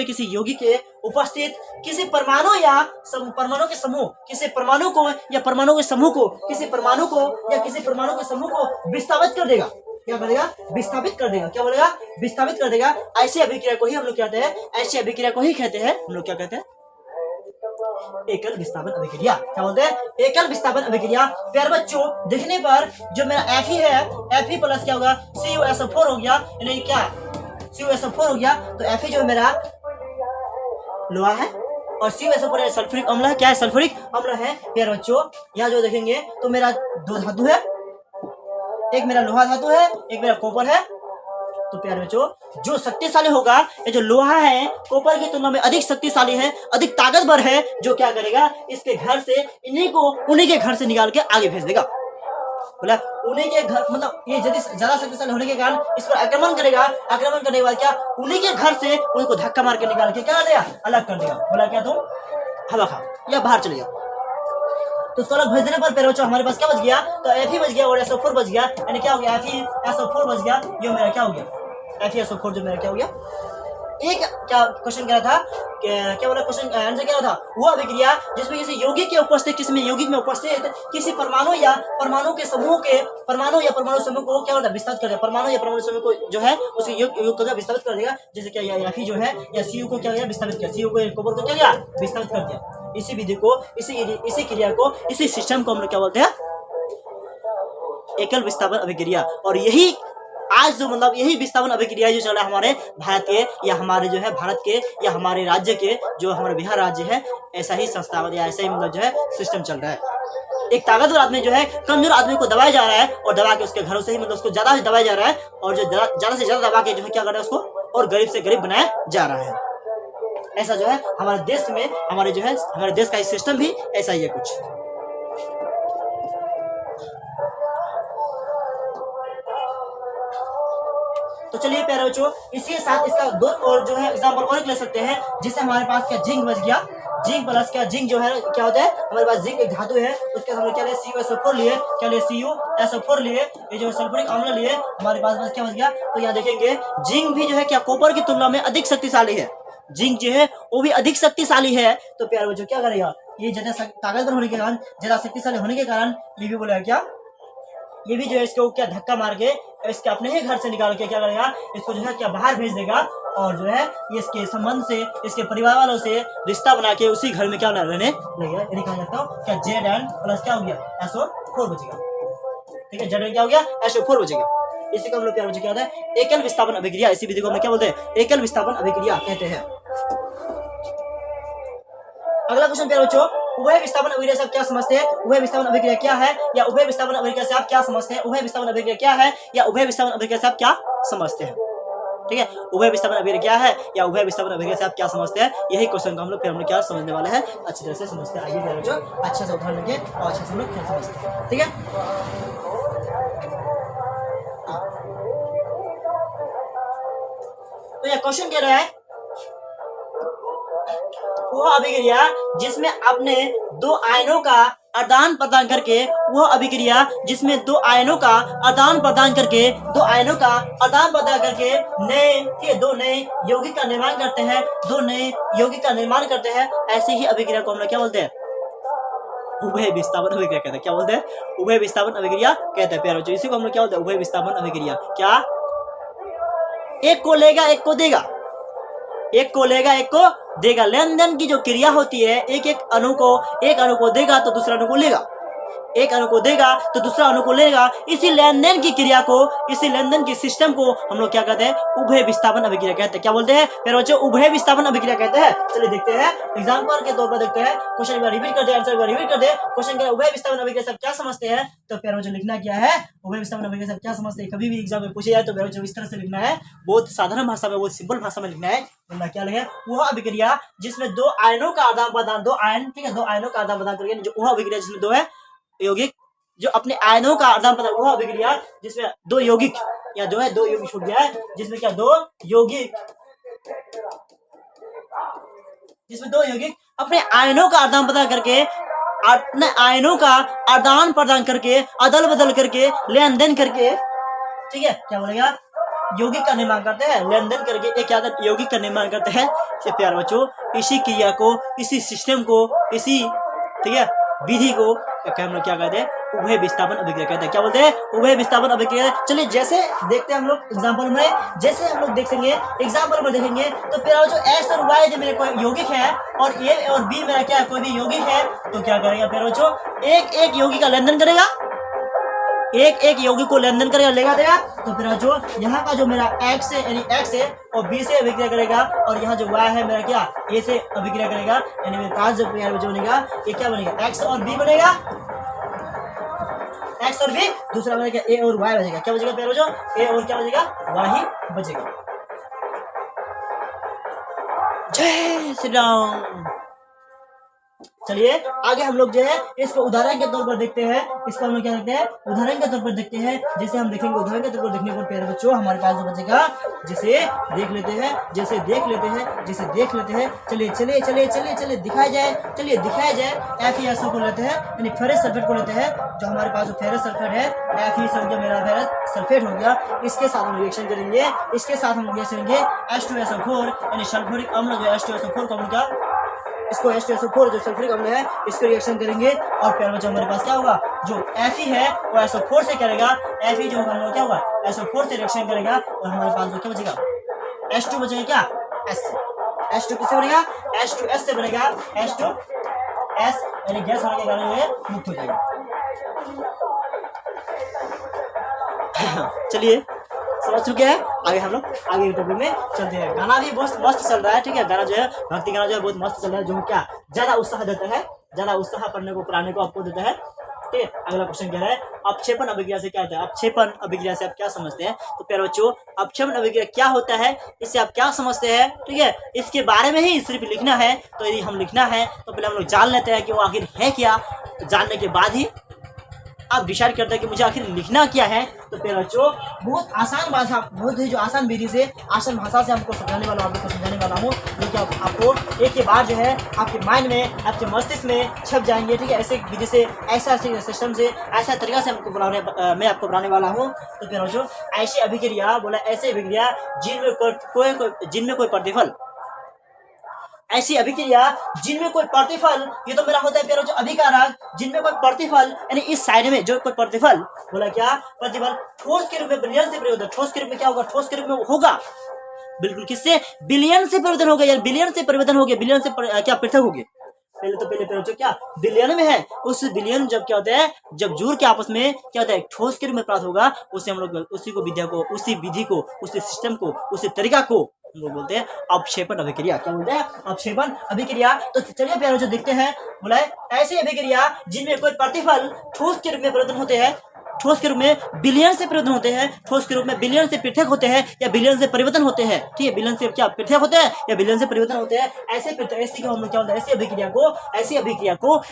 किसी यौगिक के उपस्थित किसी परमाणु या परमाणु के समूह, किसी परमाणु को या परमाणु के समूह को, किसी परमाणु को या किसी परमाणु के समूह को विस्थापित कर देगा। क्या बोलेगा विस्थापित कर देगा, क्या बोलेगा विस्थापित कर देगा। ऐसी अभिक्रिया को ही हम लोग कहते हैं, ऐसी अभिक्रिया को ही कहते हैं हम लोग क्या कहते हैं एकल विस्थापन अभिक्रिया। क्या बोलते हैं एकल विस्थापन अभिक्रिया। प्यारे बच्चों देखने पर जो मेरा Fe है, Fe प्लस क्या होगा CuSO4 हो गया, यानी क्या CuSO4 हो गया, तो Fe जो मेरा लोहा है, और CuSO4 सल्फ्यूरिक अम्ल है। क्या है? सल्फ्यूरिक अम्ल है प्यारे बच्चों। यहाँ जो देखेंगे तो मेरा 2 धातु है, एक मेरा लोहा धातु है, एक मेरा कॉपर है। तो प्यारे बच्चों जो शक्तिशाली होगा, ये जो लोहा है कॉपर की तुलना में अधिक शक्तिशाली है, अधिक ताकतवर है, जो क्या करेगा इसके घर से उन्हीं के घर से निकाल के आगे भेज देगा। बोला उन्हीं के घर, मतलब ये यदि ज्यादा शक्तिशाली होने के कारण इस पर आक्रमण करेगा। आक्रमण करने के बाद क्या उन्हीं के घर से उनको धक्का मार के निकाल के क्या कर देगा? अलग कर देगा। बोला क्या तुम हवा खा या बाहर चले जाओ। तो उसको अलग भेज देने पर प्यारे बच्चों हमारे पास क्या बच गया? तो Fe बच गया और SO4 बच गया। यानी क्या हो गया? FeSO4 बच गया। ये मेरा क्या हो गया? FeSO4 जो मेरा क्या हो गया? एक क्या क्वेश्चन क्या था? क्या बोला क्वेश्चन आंसर क्या था? वो अभिक्रिया जिसमें किसी यौगिक के उपस्थित, किसी यौगिक में उपस्थित किसी परमाणु या परमाणु के समूह के परमाणु या परमाणु समूह को क्या होता है? विस्तारित कर देगा। परमाणु या परमाणु समूह को जो है उसके योग को विस्तारित कर देगा। जैसे क्या Fe जो है या Cu को क्या किया? विस्तारित किया। Cu को कॉपर को क्या किया? विस्तारित कर दिया। इसी विधि को, इसी क्रिया को, इसी सिस्टम को हम लोग क्या बोलते हैं? एकल विस्थापन अभिक्रिया। और यही आज जो मतलब यही विस्थापन अभिक्रिया जो चल रहा है हमारे भारत के या हमारे जो है भारत के या हमारे राज्य के, जो हमारे बिहार राज्य है, ऐसा ही संस्था या ऐसा ही मतलब जो है सिस्टम चल रहा है। एक ताकतवर आदमी जो है कमजोर आदमी को दबाया जा रहा है और दबा के उसके घरों से ही मतलब उसको ज्यादा दबाया जा रहा है और जो ज्यादा से ज्यादा दबा के जो है क्या कर रहा है उसको और गरीब से गरीब बनाया जा रहा है। ऐसा जो है हमारे देश में, हमारे जो है हमारे देश का सिस्टम भी ऐसा ही है कुछ। तो चलिए प्यारे बच्चों इसी के साथ इसका दो और जो है एग्जांपल और ले सकते हैं, जिससे हमारे पास क्या जिंक बच गया। जिंक प्लस क्या, जिंक जो है क्या होता है हमारे पास जिंक एक धातु है, उसके हम लोग क्या लिए? CuSO4 लिए। क्या लिए? CuSO4 लिए। ये जो सल्फ्यूरिक अम्ल लिए, हमारे पास क्या बच गया? तो यहाँ देखेंगे जिंक भी जो है क्या कॉपर की तुलना में अधिक शक्तिशाली है। जिंक जो है वो भी अधिक शक्तिशाली है। तो प्यारे बच्चों क्या करेगा? ये ज्यादा ताकतवर होने के कारण, ज्यादा शक्तिशाली होने के कारण ये भी बोलेगा क्या? ये भी जो है इसको क्या धक्का मार के इसके अपने ही घर से निकाल के क्या करेगा? इसको जो है क्या बाहर भेज देगा और जो है ये इसके संबंध से, इसके परिवार वालों से रिश्ता बना के उसी घर में क्या रहने लगेगा। यदि कहा जाता हूँ क्या Zn प्लस क्या हो गया? SO4 बचेगा। ठीक है, Zn क्या हो गया? SO4 बचेगा। इसी को हम लोग क्या कहते हैं? एकल विस्थापन अभिक्रिया। इसी विधि को हम क्या बोलते हैं? एकल विस्थापन अभिक्रिया कहते हैं। अगला क्वेश्चन प्यारे बच्चों, उभय विस्थापन अभिक्रिया से आप क्या समझते हैं? उभय विस्थापन अभिक्रिया क्या है? या उभय विस्थापन अभिक्रिया से आप क्या समझते हैं? उभय विस्थापन अभिक्रिया क्या है? या उभय विस्थापन अभिक्रिया से आप क्या समझते हैं? ठीक है, उभय विस्थापन अभिक्रिया क्या है या उभय विस्थापन अभिक्रिया से आप क्या समझते हैं? यही क्वेश्चन को हम लोग फिर हम लोग क्या समझने वाले हैं, अच्छी तरह से समझते हैं। आइए प्यारे बच्चों अच्छे से उदाहरण लेंगे और अच्छे से हम लोग क्या समझते हैं। ठीक है, तो यह क्वेश्चन कह रहा है वह अभिक्रिया जिसमें अपने दो आयनों का आदान प्रदान करके, वह अभिक्रिया जिसमें दो आयनों का आदान प्रदान करके, दो नए यौगिक का निर्माण करते हैं, ऐसे ही अभिक्रिया को हम लोग क्या बोलते हैं? उभय विस्थापन अभिक्रिया कहते हैं। क्या बोलते हैं? उभय विस्थापन अभिक्रिया कहते हैं प्यारे बच्चों। इसी को हम लोग क्या बोलते हैं? उभय विस्थापन अभिक्रिया। क्या? एक को लेगा एक को देगा, एक को लेगा एक को देगा। लेन देन की जो क्रिया होती है, एक अणु को देगा तो दूसरा अणु को लेगा, एक अणु को देगा तो दूसरा अणु को लेगा। इसी लेन देन की क्रिया को, इसी लेन देन की सिस्टम को हम लोग क्या कहते हैं? उभय विस्थापन अभिक्रिया कहते हैं। क्या बोलते हैं प्यारे बच्चों? उभय विस्थापन अभिक्रिया कहते हैं। चलिए देखते हैं एग्जांपल के तौर पर देखते हैं। क्वेश्चन को रिपीट कर दे, आंसर को रिपीट कर दे। क्वेश्चन का उभय विस्थापन अभिक्रिया से क्या समझते हैं? तो प्यारे बच्चों लिखना क्या है? उभय विस्थापन अभिक्रिया से क्या समझते हैं? कभी भी एग्जाम में पूछे जाए तो प्यारे बच्चों इस तरह से लिखना है, बहुत साधारण भाषा में, बहुत सिंपल भाषा में लिखना है। बोलना क्या है? वह अभिक्रिया जिसमें दो आयनों का आदान प्रदान, दो आयन, ठीक है, दो आयनों का आदान प्रदान करके, जो वह अभिक्रिया जिसमें दो है यौगिक जो अपने आयनों का आदान प्रदान, वह अभिक्रिया जिसमें दो यौगिक या जो है दो यौगिक छूट गया है, जिसमें क्या दो यौगिक अपने आयनों का आदान प्रदान करके, अपने आयनों का आदान प्रदान करके, अदल बदल करके, लेन देन करके, ठीक है, क्या बोलेगा? यौगिक का निर्माण करते हैं, लेन देन करके एक क्या यौगिक का निर्माण करते हैं। प्यारे बच्चों इसी क्रिया को, इसी सिस्टम को, इसी ठीक है विधि को हम लोग क्या कहते हैं? उभय विस्थापन अभिक्रिया कहते हैं। क्या बोलते हैं? उभय विस्थापन अभिक्रिया। चलिए जैसे देखते हैं हम लोग एग्जांपल में, जैसे हम लोग देखेंगे एग्जांपल में देखेंगे तो प्यारे जो एक्स और वाई जो मेरे कोई यौगिक है और ए और बी मेरा क्या कोई भी यौगिक है, तो क्या करेगा प्यारे बच्चों? एक यौगिक का लेन देन करेगा, एक एक यौगिक को लेन देन करेगा, लेगा देगा, तो फिर जो यहाँ का जो मेरा एक्स है यानी एक्स है और बी से अभिक्रिया करेगा, और यहाँ जो वाई है मेरा क्या ए से अभिक्रिया करेगा, यानी मेरे पास जो बनेगा ये क्या बनेगा एक्स और बी बनेगा, एक्स और बी, दूसरा बनेगा ए और वाई बचेगा, क्या बचेगा प्यारो जो ए और क्या बचेगा वाई ही बचेगा। जय श्री राम। चलिए आगे हम लोग जो है इसको उदाहरण के तौर पर देखते हैं, इसको हम लोग क्या देखते हैं उदाहरण के तौर पर देखते हैं। जैसे हम देखेंगे उदाहरण के तौर पर देखने पर प्यारे बच्चों हमारे पास जो बचेगा, जिसे देख लेते हैं, जैसे देख लेते हैं, जैसे देख लेते हैं। चलिए चलिए चलिए चलिए चलिए दिखाया जाए, चलिए दिखाया जाए। FeSO को लेते हैं यानी फेरस सल्फेट को लेते हैं, जो हमारे पास जो फेरस सल्फेट है Fe मेरा फेरस सल्फेट हो गया, इसके साथ हम रिएक्शन करेंगे, इसके साथ हम रिएक्शन करेंगे H2SO4 यानी सल्फ्यूरिक अम्ल जो H2SO4 का क्या इसको H2SO4 जो सल्फ्यूरिक अम्ल है इसको रिएक्शन करेंगे, और प्यारे बच्चों हमारे पास क्या होगा जो Fe है वो SO4 से करेगा, Fe जो होगा क्या होगा SO4 से रिएक्शन करेगा, और हमारे पास जो क्या बचेगा H2 बचेगा क्या S, H2 किससे बनेगा H2S से बनेगा, H2S यानी गैस होने के कारण ये मुक्त हो जाएगा। चलिए समझ चुके हैं, आगे हम लोग आगे के टॉपिक में चलते हैं। गाना भी बहुत मस्त चल रहा है, ठीक है, गाना जो है भक्ति गाना जो है बहुत मस्त चल रहा है, जो क्या ज्यादा उत्साह देता है, ज्यादा उत्साह पढ़ने को पढ़ाने को आपको देता है। ठीक है, अगला क्वेश्चन कह रहा है अपक्षेपण अभिक्रिया से क्या होता है। अपक्षेपण अभिक्रिया से आप क्या समझते हैं, तो प्यारे बच्चों अपक्षेपण अभिक्रिया क्या होता है, इससे आप क्या समझते हैं, ठीक है, इसके बारे में ही सिर्फ लिखना है। तो यदि हम लिखना है तो पहले हम लोग जान लेते हैं कि वो आखिर है क्या, तो जानने के बाद ही आप डिसाइड करते हैं कि मुझे आखिर लिखना क्या है। तो प्यारे बच्चों बहुत आसान भाषा, बहुत ही जो आसान विधि से, आसान भाषा से हमको समझाने वाला आपको समझाने वाला हूँ, जो कि आपको एक के बाद जो है आपके माइंड में, आपके मस्तिष्क में छप जाएंगे। ठीक है, ऐसे विधि से, ऐसा सिस्टम से, ऐसा तरीका से हमको मैं आपको पढ़ाने वाला हूँ। तो प्यारे बच्चों ऐसी अभिक्रिया बोला, ऐसी अभिक्रिया जिनमें कोई प्रतिफल, ऐसी अभिक्रिया जिनमें कोई प्रतिफल, ये तो मेरा होता है प्यारो जो अभिकारक, जिनमें कोई प्रतिफल यानी इस साइड में जो कोई प्रतिफल बोला क्या प्रतिफल ठोस के रूप में विलयन से परिवर्तन, ठोस के रूप में क्या होगा ठोस के रूप में होगा बिल्कुल किससे विलयन से परिवर्तन हो गया, यानी विलयन से परिवर्तन हो गया, विलयन से क्या पृथक हो गए। पहले प्यारो जो क्या विलयन में है, उस विलयन जब क्या होता है जब जुड़ के आपस में क्या होता है ठोस के रूप में प्राप्त होगा, उससे हम लोग उसी को विद्या को, उसी विधि को, उसी सिस्टम को, उसी तरीका को हम लोग बोलते हैं अपक्षेपण अभिक्रिया। क्या बोलते हैं अपक्षेपण अभिक्रिया। तो चलिए प्यारो जो देखते हैं, बोला है ऐसी अभिक्रिया जिनमें कोई प्रतिफल ठोस के रूप में परिवर्तन होते हैं, ठोस के रूप में विलयन से परिवर्तन होते हैं, ठोस के रूप में विलयन से पृथक होते हैं या विलयन से परिवर्तन होते हैं। ठीक है, विलयन से क्या पृथक होते हैं या विलयन से परिवर्तन होते हैं, ऐसे ऐसी को हम लोग क्या बोलते हैं ऐसी अभिक्रिया को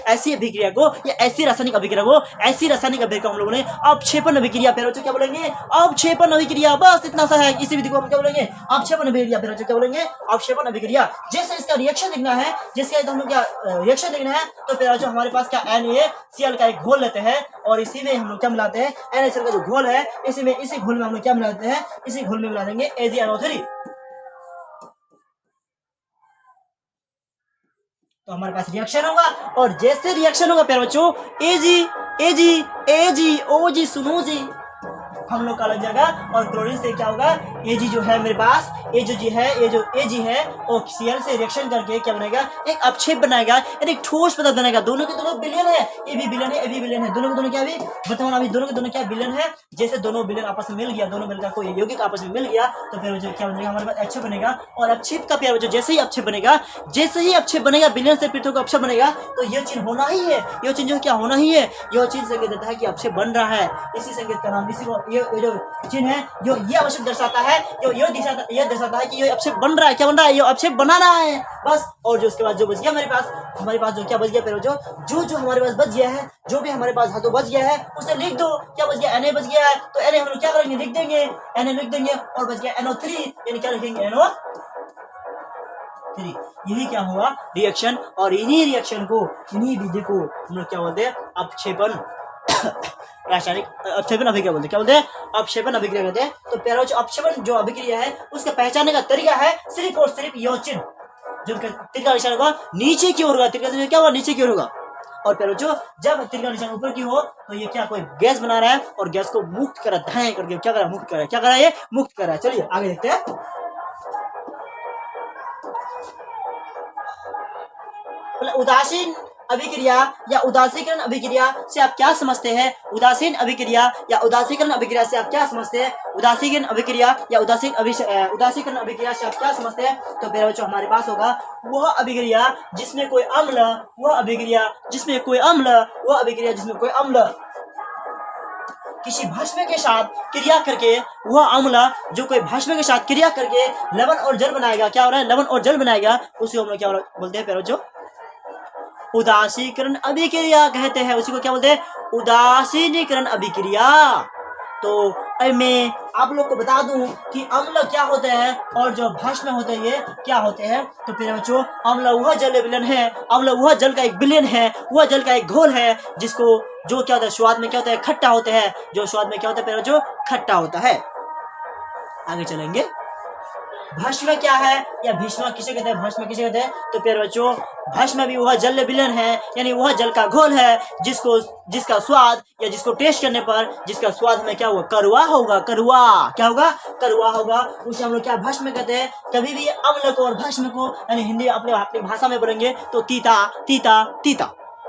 या ऐसी रासायनिक अभिक्रिया को, ऐसी रासायनिक अभिक्रिया हम लोगों ने अपक्षेपण अभिक्रिया। प्यारे बच्चों क्या बोलेंगे अपक्षेपण अभिक्रिया, बस इतना सा है। इसी विधि को हम क्या बोलेंगे अपक्षेपण अभिक्रिया। प्यारे बच्चों क्या बोलेंगे अपक्षेपण अभिक्रिया। जैसे इसका रिएक्शन लिखना है, जिसका हम लोग क्या रिएक्शन लिखना है, तो प्यारे बच्चों हमारे पास क्या NaCl का एक घोल लेते हैं, और इसी में हम लोग क्या मिलाते हैं NaCl का जो घोल है, इसी घोल में हम लोग क्या मिलाते हैं, इसी घोल में मिला देंगे AgNO3। तो हमारे पास रिएक्शन होगा, और जैसे रिएक्शन होगा प्यारे बच्चों AgOG सुनो जी, हम लोग का लग जाएगा, और क्लोरीन से क्या होगा Ag जो है मेरे पास ये जो Ag है वो Cl से रिएक्शन करके क्या बनेगा एक अपक्षेप बनाएगा, यानी एक ठोस पदार्थ बनेगा। दोनों के दोनों विलयन है, ये भी विलयन है, ये भी विलयन है, दोनों के दोनों क्या अभी वर्तमान अभी दोनों के दोनों क्या विलयन है। जैसे दोनों विलयन आपस में मिल गया, दोनों मिलकर कोई यौगिक आपस में मिल गया, तो फिर क्या बनेगा हमारे पास अपक्षेप बनेगा। और अपक्षेप का प्यार जैसे ही अपक्षेप बनेगा विलयन से पृथक अपक्षेप बनेगा, तो ये चिन्ह होना ही है, ये चिन्ह जो क्या होना ही है, यह चिन्ह संकेत देता है कि अपक्षेप बन रहा है। इसी संकेत का नाम, इसी को ये जो चिन्ह है जो ये आवश्यक दर्शाता है, ये दर्शाता है कि ये अपक्षेप बन रहा है। क्या बन रहा है, ये अपक्षेप बना रहा है बस। और जो उसके बाद जो बच गया हमारे पास जो क्या बच गया, जो हमारे पास बच गया है, जो भी हमारे पास धातु बच गया है उसे लिख दो। क्या बच गया Na बच गया है, तो Na हम लोग क्या करेंगे लिख देंगे, Na लिख देंगे, और बच गया NO3 यानी क्या लिखेंगे NO3। यही क्या हुआ रिएक्शन, और इन्हीं रिएक्शन को, इन्हीं विधि को हम लोग क्या बोलते हैं अपक्षेपण रासायनिक अपक्षेपण अभिक्रिया बोलते हैं। क्या बोलते हैं अपक्षेपण अभिक्रिया कहते हैं। तो प्यारा जो अपक्षेपण जो अभिक्रिया है उसका पहचानने का तरीका है सिर्फ और सिर्फ यह चिन्ह, जो तीर का निशान होगा नीचे की ओर होगा, तीर का निशान क्या होगा नीचे की ओर होगा। और प्यारो जो जब तीर का निशान ऊपर की हो, तो ये क्या कोई गैस बना रहा है, और गैस को मुक्त कर रहा है, करके क्या कर रहा है मुक्त कर रहा है, क्या कर रहा है ये मुक्त कर रहा है। चलिए आगे देखते हैं। उदासीन अभिक्रिया या उदासीकरण अभिक्रिया से आप क्या समझते हैं? उदासीन अभिक्रिया या उदासीकरण अभिक्रिया से आप क्या समझते हैं? उदासीकरण अभिक्रिया या उदासीकरण अभिक्रिया से आप क्या समझते हैं? तो प्यारे बच्चों हमारे पास होगा वह अभिक्रिया जिसमें कोई अम्ल, वह अभिक्रिया जिसमें कोई अम्ल, वह अभिक्रिया जिसमें कोई अम्ल किसी भस्म के साथ क्रिया करके, वह अम्ल जो कोई भस्म के साथ क्रिया करके लवण और जल बनाएगा, क्या हो रहा है? लवण और जल बनाएगा, उसी को हम लोग क्या बोलते हैं प्यारे बच्चों? उदासीकरण अभिक्रिया कहते हैं। उसी को क्या बोलते हैं? उदासीनीकरण अभिक्रिया। तो मैं आप लोग को बता दूं कि अम्ल क्या होते हैं और जो भस्म होते हैं ये क्या होते हैं। तो प्यारे बच्चों अम्ल वह जल विलयन है, अम्ल वह जल का एक विलयन है, वह जल का एक घोल है जिसको जो क्या होता है स्वाद में क्या होता है? खट्टा होता है। जो स्वाद में क्या होता है प्यारे बच्चों? खट्टा होता है। आगे चलेंगे। भस्म क्या है या भीष्म किसे कहते हैं? भस्म किसे कहते हैं? तो प्यारे बच्चों भस्म भी वह जल विलयन है, यानी वह जल का घोल है जिसका स्वाद या जिसको टेस्ट करने पर जिसका स्वाद हमें क्या होगा? कड़वा होगा। कड़वा क्या होगा? कड़वा होगा। उसे हम लोग क्या भस्म कहते हैं। कभी भी अम्ल को और भस्म को यानी हिंदी अपनी भाषा में बोलेंगे तो तीता तीता तीता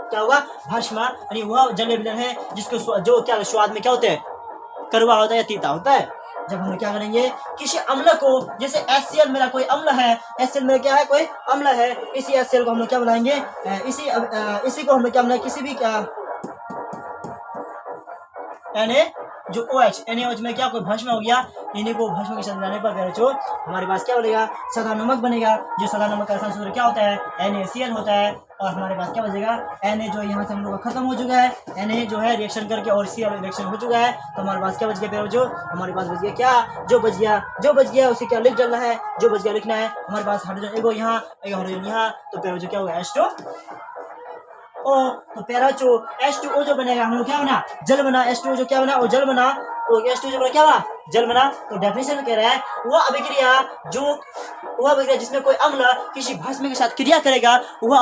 क्या होगा? भस्म यानी वह जल विलयन है जिसको जो क्या स्वाद में क्या होते हैं? कड़वा होता है या तीता होता है। जब हम क्या करेंगे किसी अम्ल को, जैसे HCl मेरा कोई अम्ल है, HCl मेरा क्या है? कोई अम्ल है। इसी HCl को हम लोग क्या बनाएंगे? इसी को हम लोग क्या बनाएंगे? किसी भी क्या जो OH NaOH में क्या कोई भस्म हो गया, इन्हीं को भस्म के साथ मिलाने पर जो हमारे पास क्या बनेगा? सादा नमक बनेगा। जो सादा नमक का रसायन सूत्र क्या होता है? NaCl होता है। और हमारे पास क्या बचेगा? Na जो यहाँ से हम लोग का खत्म हो चुका है, Na जो है रिएक्शन करके और Cl रिएक्शन हो चुका है। तो हमारे पास क्या बच गया प्यारे बच्चों? हमारे पास बच गया क्या? जो बच गया उसे क्या लिख डालना है? जो बच गया लिखना है। हमारे पास हाइड्रोजन एगो यहाँ, एक हाइड्रोजन यहाँ, तो प्यारे बच्चों क्या होगा? H2O। तो प्यारा बच्चों H2O जो बनेगा हम लोग क्या बना? जल बना। H2O जो क्या बना? वो जल बना। तो H2O जो बना क्या बना? जल बना। तो डेफिनेशन में कह रहा है वह अभिक्रिया जिसमें कोई अम्ल किसी भस्म के साथ क्रिया करेगा, वह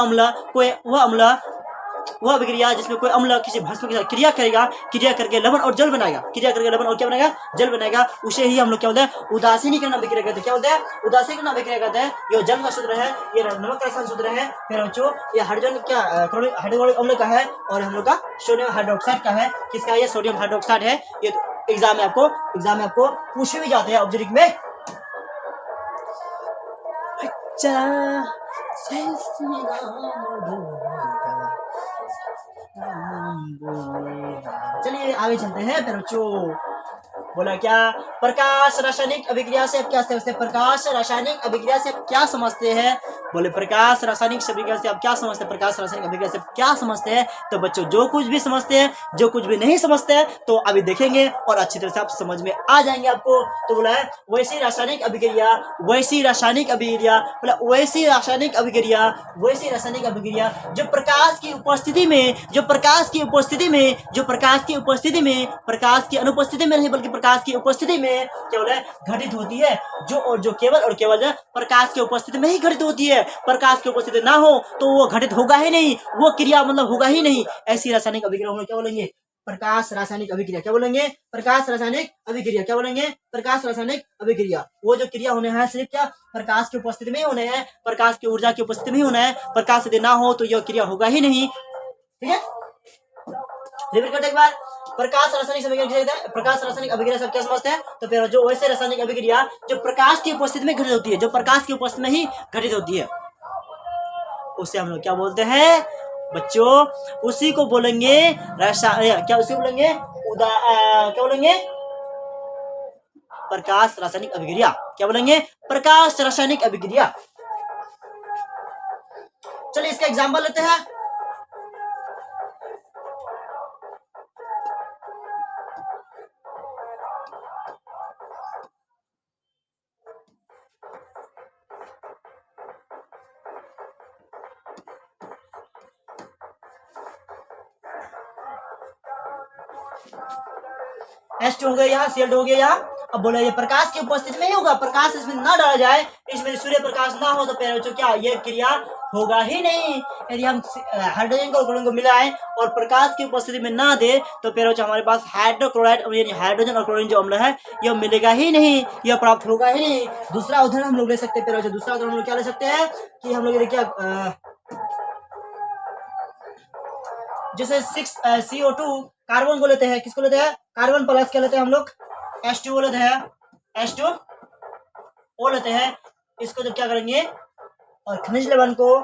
अभिक्रिया जिसमें कोई अम्ल किसी भस्म के साथ क्रिया करेगा, क्रिया करके लवण और जल बनाएगा, क्रिया करके लवण और क्या बनाएगा? जल बनाएगा। उसे ही हम लोग क्या बोलते हैं? उदासीनीकरण अभिक्रिया कहते हैं। क्या बोलते हैं? उदासीकरण अभिक्रिया कहते हैं। ये जल का सूत्र है, ये नमक का रसायन सूत्र है। फिर बच्चों ये हाइड्रोजन क्या हाइड्रोक्लोरिक अम्ल का है और हम लोग का सोडियम हाइड्रोक्साइड का है। किसका? ये सोडियम हाइड्रोक्साइड है। ये एग्जाम में आपको पूछे भी जाते हैं ऑब्जेक्टिव में। चलिए आगे चलते हैं फिर बच्चों। बोला क्या? प्रकाश रासायनिक अभिक्रिया से आप क्या समझते हैं? प्रकाश रासायनिक अभिक्रिया से आप क्या समझते हैं? बोले प्रकाश रासायनिक अभिक्रिया से आप क्या समझते हैं? प्रकाश रासायनिक अभिक्रिया से आप क्या समझते हैं? तो बच्चों जो कुछ भी समझते हैं, जो कुछ भी नहीं समझते हैं तो अभी देखेंगे और अच्छी तरह से आप समझ में आ जाएंगे आपको। तो बोला है वैसी रासायनिक अभिक्रिया जो प्रकाश की उपस्थिति में नहीं बल्कि प्रकाश की उपस्थिति में केवल घटित होती है। जो केवल प्रकाश की उपस्थिति में ही घटित होती है। प्रकाश की उपस्थिति ना हो तो वो घटित होगा ही नहीं, वो क्रिया मतलब होगा ही नहीं। ऐसी रासायनिक अभिक्रिया हम क्या बोलेंगे? प्रकाश रासायनिक अभिक्रिया। क्या बोलेंगे? प्रकाश रासायनिक अभिक्रिया। क्या बोलेंगे? प्रकाश रासायनिक अभिक्रिया। वो जो क्रिया होने हैं सिर्फ क्या प्रकाश की उपस्थिति में ही होने हैं, प्रकाश की ऊर्जा की उपस्थिति में ही होना है। प्रकाश यदि ना हो तो यह क्रिया होगा ही नहीं। ठीक है, रिपीट करते एक बार। प्रकाश रासायनिक अभिक्रिया, प्रकाश रासायनिक अभिक्रिया सब क्या समझते हैं? तो फिर जो वैसे रासायनिक अभिक्रिया जो प्रकाश की उपस्थिति में घटित होती है, जो प्रकाश की उपस्थिति में ही घटित होती है, उसे हम लोग क्या बोलते हैं बच्चों? उसी को बोलेंगे क्या उसी को बोलेंगे क्या बोलेंगे? प्रकाश रासायनिक अभिक्रिया। क्या बोलेंगे? प्रकाश रासायनिक अभिक्रिया। चलिए इसका एग्जाम्पल लेते हैं। H2 हो गया यहाँ, Cl2 हो गया यहाँ। अब बोला ये प्रकाश की उपस्थिति में ही होगा, प्रकाश इसमें ना डाला जाए, इसमें सूर्य प्रकाश ना हो तो प्यारे बच्चों क्या ये क्रिया होगा ही नहीं। यदि हम हाइड्रोजन को क्लोरीन को मिलाएं और प्रकाश की उपस्थिति में ना दे तो प्यारे बच्चों हमारे पास हाइड्रोक्लोराइड यानी हाइड्रोजन और क्लोरीन जो अम्ल है यह मिलेगा ही नहीं, यह प्राप्त होगा ही नहीं। दूसरा उदाहरण हम लोग ले सकते हैं प्यारे बच्चों। दूसरा उदाहरण हम लोग क्या ले सकते हैं कि हम लोग क्या जैसे 6 CO2 कार्बन को लेते हैं, किसको लेते हैं, कार्बन प्लस क्या लेते हैं हम लोग, H2O लेते हैं, H2O लेते हैं। इसको जब क्या करेंगे, और खनिज लवण को,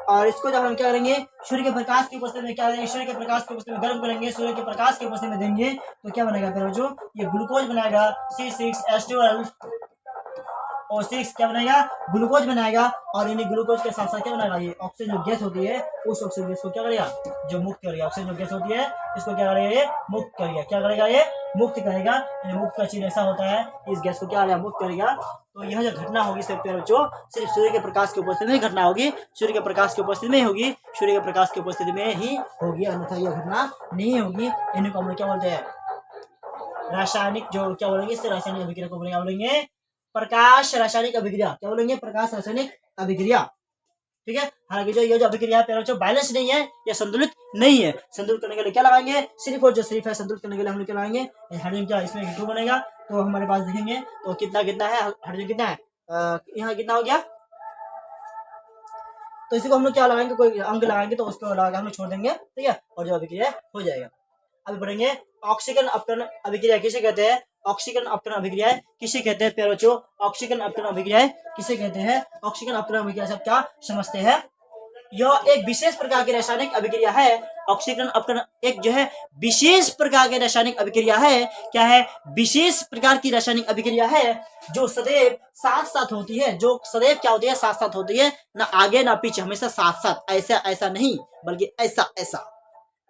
और इसको जब हम क्या करेंगे, सूर्य के प्रकाश की उपस्थिति में क्या करेंगे, सूर्य के प्रकाश की उपस्थिति में गर्म करेंगे, सूर्य के प्रकाश की उपस्थिति में देंगे, तो क्या बनेगा फिर जो ये ग्लूकोज बनाएगा, C6H12O6 क्या बनाएगा, ग्लूकोज बनाएगा। और इन्हीं ग्लूकोज के साथ साथ क्या बनाएगा, ये ऑक्सीजन जो गैस होती है, उस ऑक्सीजन गैस को क्या करेगा, जो मुक्त करेगा। ऑक्सीजन जो गैस होती है इसको क्या करेगा, ये मुक्त करेगा। क्या करेगा, ये मुक्त करेगा। मुक्त का चिन्ह ऐसा होता है, इस गैस को क्या करेगा, मुक्त करेगा। तो यह जो घटना होगी सिर्फ सिर्फ सूर्य के प्रकाश की उपस्थिति में घटना होगी, सूर्य के प्रकाश की उपस्थिति में होगी, सूर्य के प्रकाश की उपस्थिति में ही होगी, अन्यथा यह घटना नहीं होगी। इन्हीं को हम लोग क्या बोलते हैं, रासायनिक, जो क्या बोलेंगे, इससे रासायनिक अभिक्रिया को बोलेंगे प्रकाश रासायनिक अभिक्रिया। क्या बोलेंगे, प्रकाश रासायनिक अभिक्रिया। ठीक है। हालांकि जो ये जो अभिक्रिया है जो बैलेंस नहीं है, या संतुलित नहीं है, संतुलित करने के लिए क्या लगाएंगे, सिर्फ और जो सिर्फ है, संतुलित करने के लिए हम लोग क्या लगाएंगे, हाइड्रोजन। क्या इसमें 2 बनेगा, तो हमारे पास देखेंगे तो कितना कितना है, हाइड्रोजन कितना है, यहाँ कितना हो गया, तो इसी को हम लोग क्या लगाएंगे, कोई अंक लगाएंगे तो उसको लगा हम लोग छोड़ देंगे। ठीक है। और जो अभिक्रिया हो जाएगा। अभी बढ़ेंगे, ऑक्सीकरण अपकरण अभिक्रिया किसे कहते हैं, ऑक्सीकरण अपकरण अभिक्रिया किसे कहते हैं प्यारे बच्चों, ऑक्सीकरण अपकरण अभिक्रिया किसे कहते हैं, ऑक्सीकरण अपकरण अभिक्रिया सब क्या समझते हैं। यह एक विशेष प्रकार की रासायनिक अभिक्रिया है। ऑक्सीकरण अपकरण एक जो है विशेष प्रकार की रासायनिक अभिक्रिया है। क्या है, विशेष प्रकार की रासायनिक अभिक्रिया है, जो सदैव साथ साथ होती है, जो सदैव क्या होती है, साथ साथ होती है, ना आगे ना पीछे, हमेशा साथ साथ, ऐसा ऐसा नहीं बल्कि ऐसा ऐसा,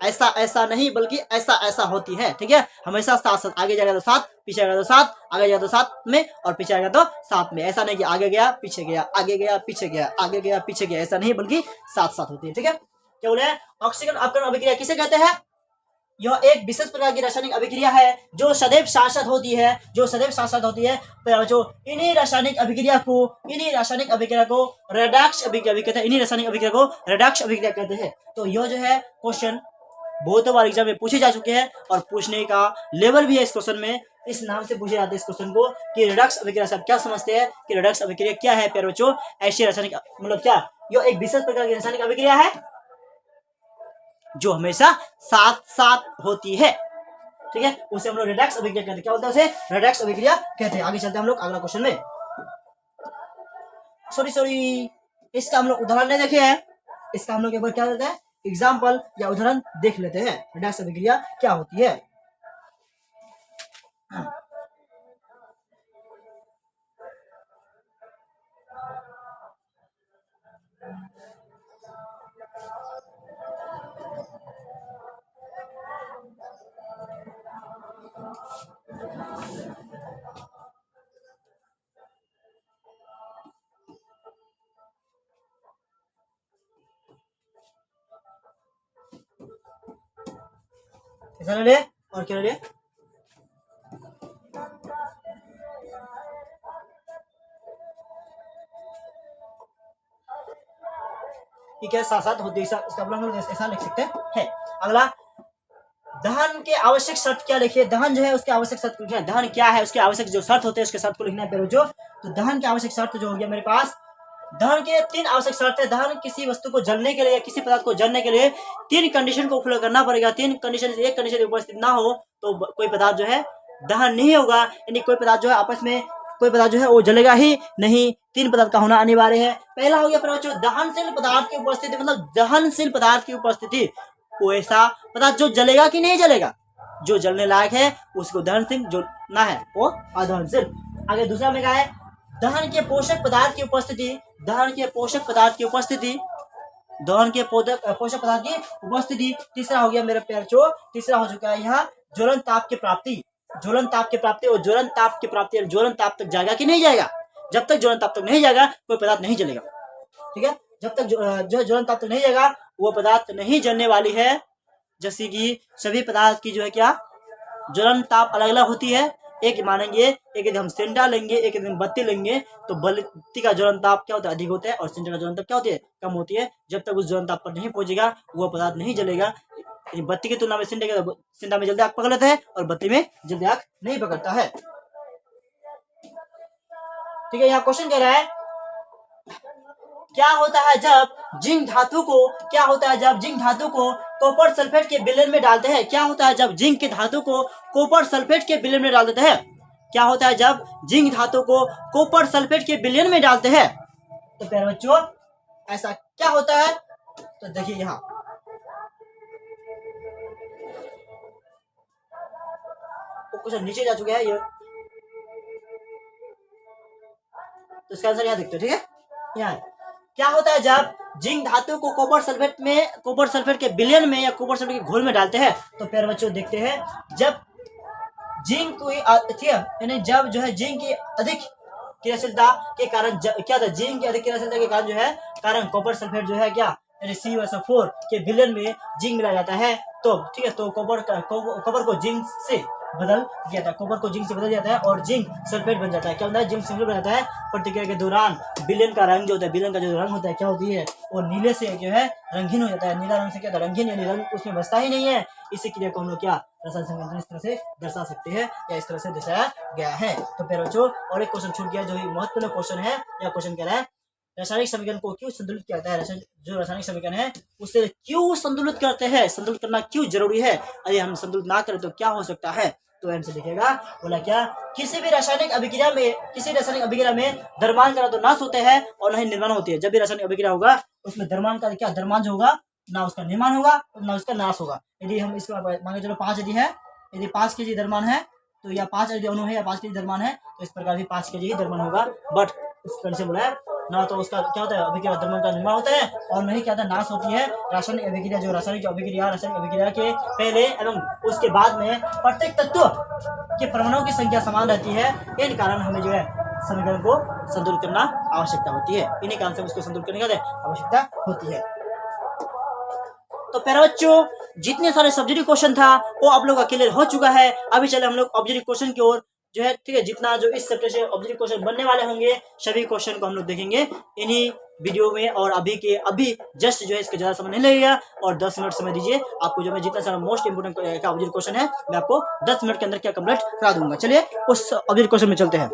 ऐसा ऐसा नहीं बल्कि ऐसा ऐसा होती है। ठीक है। हमेशा साथ साथ, आगे जाएगा तो साथ, पीछे जाएगा तो साथ, आगे जाएगा तो साथ में, और पीछे आएगा तो साथ में। ऐसा नहीं कि आगे गया पीछे गया, आगे गया पीछे गया, आगे गया पीछे गया, ऐसा नहीं बल्कि साथ साथ होती है। ठीक है। क्या बोले, ऑक्सीकरण अपकरण अभिक्रिया किसे कहते हैं, यह एक विशेष प्रकार की रासायनिक अभिक्रिया है, जो सदैव साथ साथ होती है, जो सदैव साथ साथ होती है। जो इन्हीं रासायनिक अभिक्रिया को रेडॉक्स अभिक्रिया कहते हैं, इन्हीं रासायनिक अभिक्रिया को रेडॉक्स अभिक्रिया कहते हैं। तो यह जो है क्वेश्चन बहुत बार एग्जाम में पूछे जा चुके हैं, और पूछने का लेवल भी है इस क्वेश्चन में, इस नाम से पूछे जाते हैं इस क्वेश्चन को, कि रेडॉक्स अभिक्रिया सब क्या समझते हैं, कि रेडॉक्स अभिक्रिया क्या है प्यारे बच्चों। ऐसी रासायनिक मतलब क्या, यह एक विशेष प्रकार की रासायनिक अभिक्रिया है जो हमेशा साथ साथ होती है। ठीक है। उसे हम लोग रेडॉक्स अभिक्रिया कहते हैं। क्या बोलते हैं उसे, रेडॉक्स अभिक्रिया कहते हैं। आगे चलते हैं हम लोग अगला क्वेश्चन में। सॉरी, इसका हम लोग उदाहरण नहीं देखे हैं, इसका हम लोग एक बार क्या देते हैं, एग्जाम्पल या उदाहरण देख लेते हैं, रेडॉक्स अभिक्रिया क्या होती है। ऐसा ले ले, और क्या ले ले, ठीक है, साथ साथ होती है, इसका हम लोग ऐसा लिख सकते हैं। अगला, दहन के आवश्यक शर्त क्या लिखिए, दहन जो है उसके आवश्यक शर्त लिखना है। दहन क्या है, उसके आवश्यक जो शर्त होते हैं उसके शर्त को लिखना है प्यारे बच्चों। तो दहन के आवश्यक शर्त जो हो गया मेरे पास, दहन के 3 आवश्यक शर्त है। दहन किसी वस्तु को जलने के लिए, किसी पदार्थ को जलने के लिए 3 कंडीशन को फॉलो करना पड़ेगा। 3 कंडीशन से एक कंडीशन उपस्थित ना हो तो कोई पदार्थ जो है दहन नहीं होगा, यानी कोई पदार्थ जो है आपस में, कोई पदार्थ जो है वो जलेगा ही नहीं। 3 पदार्थ का होना अनिवार्य है। पहला हो गया बच्चों दहनशील पदार्थ की उपस्थिति, मतलब दहनशील पदार्थ की उपस्थिति, वो ऐसा पदार्थ जो जलेगा कि नहीं जलेगा, जो जलने लायक है उसको दहनशील, जो ना है वो अदहनशील। आगे दूसरा में क्या है, दहन के पोषक पदार्थ की उपस्थिति, दहन के पोषक पदार्थ की उपस्थिति, दहन के पोषक पदार्थ की उपस्थिति। तीसरा हो गया मेरे प्यारे, तीसरा हो चुका है यहाँ ज्वलन ताप की प्राप्ति, ज्वलन ताप की प्राप्ति। और ज्वलन ताप की प्राप्ति, ज्वलन ताप तक जाएगा कि नहीं जाएगा, जब तक ज्वलन ताप तक नहीं जाएगा कोई पदार्थ नहीं जलेगा। ठीक है। जब तक जो ज्वलन ताप तक नहीं जाएगा वो पदार्थ नहीं जलने वाली है। जैसे कि सभी पदार्थ की जो है क्या ज्वलन ताप अलग अलग होती है। एक मानेंगे, एक यदि हम सिंडा लेंगे, एक यदि हम बत्ती लेंगे, तो बत्ती का ज्वलन ताप क्या होता है, अधिक होता है, और सिंडा का ज्वलन ताप क्या होती है, कम होती है। जब तक उस ज्वलन ताप पर नहीं पहुंचेगा वो पदार्थ नहीं जलेगा। बत्ती की तुलना में सिंडा में जल्दी आग पकड़ लेता है और बत्ती में जल्दी आग नहीं पकड़ता है। ठीक है। यहाँ क्वेश्चन कह रहा है क्या होता है जब जिंक धातु को, क्या होता है जब जिंक धातु को कॉपर सल्फेट के विलयन में डालते हैं। क्या होता है जब जिंक के धातु को कॉपर सल्फेट के विलयन में डाल देते हैं? क्या होता है जब जिंक धातु को कॉपर सल्फेट के विलयन में डालते हैं? तो प्यारे बच्चों ऐसा क्या होता है? तो देखिए यहाँ कुछ नीचे जा चुके हैं ये, तो इसका आंसर यहाँ देखते हो, ठीक है। यहाँ क्या होता है जब जिंक धातु को कॉपर सल्फेट के विलयन में या कॉपर सल्फेट के घोल में डालते हैं? तो प्यारे बच्चों देखते हैं, जब जिंक की यानी जब जो है जिंक की अधिक क्रियाशीलता के कारण क्या था, जिंक की अधिक क्रियाशीलता के कारण जो है कारण कॉपर सल्फेट जो है क्या CuSO4 के विलयन में जिंक मिलाया जाता है। तो ठीक है, तो कॉपर को जिंक से बदल दिया जाता है, कॉपर को जिंक से बदल जाता है और जिंक सल्फेट बन जाता है। क्या होता है? जिंक सल्फेट बन जाता है। प्रतिक्रिया के दौरान विलयन का रंग जो होता है, विलयन का जो रंग होता है क्या होती है, वो नीले से जो है रंगीन हो जाता है। नीला रंग से क्या होता है? रंगीन, यानी रंग उसमें बसता ही नहीं है। इसी क्रिया को हम लोग क्या रसायन संकेतन इस तरह से दर्शा सकते हैं या इस तरह से दर्शाया गया है। तो प्यारे बच्चों और एक क्वेश्चन छूट गया जो महत्वपूर्ण क्वेश्चन है। यह क्वेश्चन कह रहा है रासायनिक समीकरण को क्यों संतुलित किया जाता है? जो रासायनिक समीकरण है उसे क्यों संतुलित करते हैं? संतुलित करना क्यों जरूरी है? यदि हम संतुलित ना करें तो क्या हो सकता है? तो आंसर लिखेगा, बोला क्या, किसी रासायनिक अभिक्रिया में द्रव्यमान का तो नाश होते हैं और न ही निर्माण होती है। जब भी रासायनिक अभिक्रिया होगा उसमें द्रव्यमान का क्या, द्रव्यमान जो होगा ना उसका निर्माण होगा ना उसका नाश होगा। यदि हम इसको मान के चलो 5 यदि है, यदि 5 kg द्रव्यमान है तो या 5 यदि अणु है या 5 kg द्रव्यमान है तो इस प्रकार भी 5 kg ही द्रव्यमान होगा। बट इस कंडीशन बोला है ना तो उसका क्या होता है, अभिक्रिया द्रव्यमान का निर्माण होता है और नहीं क्या होता है, नाश होती है। रासायनिक अभिक्रिया के पहले एवं उसके बाद में प्रत्येक तत्व के परमाणुओं की संख्या समान रहती है। इन कारण हमें जो है समीकरण को संतुलित करना आवश्यकता होती है। इन्हीं कारण से उसको संतुलित करने की आवश्यकता होती है। तो प्यारे बच्चों जितने सारे सब्जेक्टिव क्वेश्चन था वो आप लोग का क्लियर हो चुका है। अभी चले हम लोग ऑब्जेक्टिव क्वेश्चन की ओर जो है, ठीक है। जितना जो इस चैप्टर से ऑब्जेक्टिव क्वेश्चन बनने वाले होंगे सभी क्वेश्चन को हम लोग देखेंगे इन्हीं वीडियो में। और अभी जस्ट जो है इसका ज्यादा समय नहीं लगेगा और 10 मिनट समय दीजिए। आपको जो मैं जितना सारा मोस्ट इंपोर्टेंट का ऑब्जेक्टिव क्वेश्चन है मैं आपको 10 मिनट के अंदर क्या कंप्लीट करा दूंगा। चलिए उस ऑब्जेक्टिव क्वेश्चन में चलते हैं।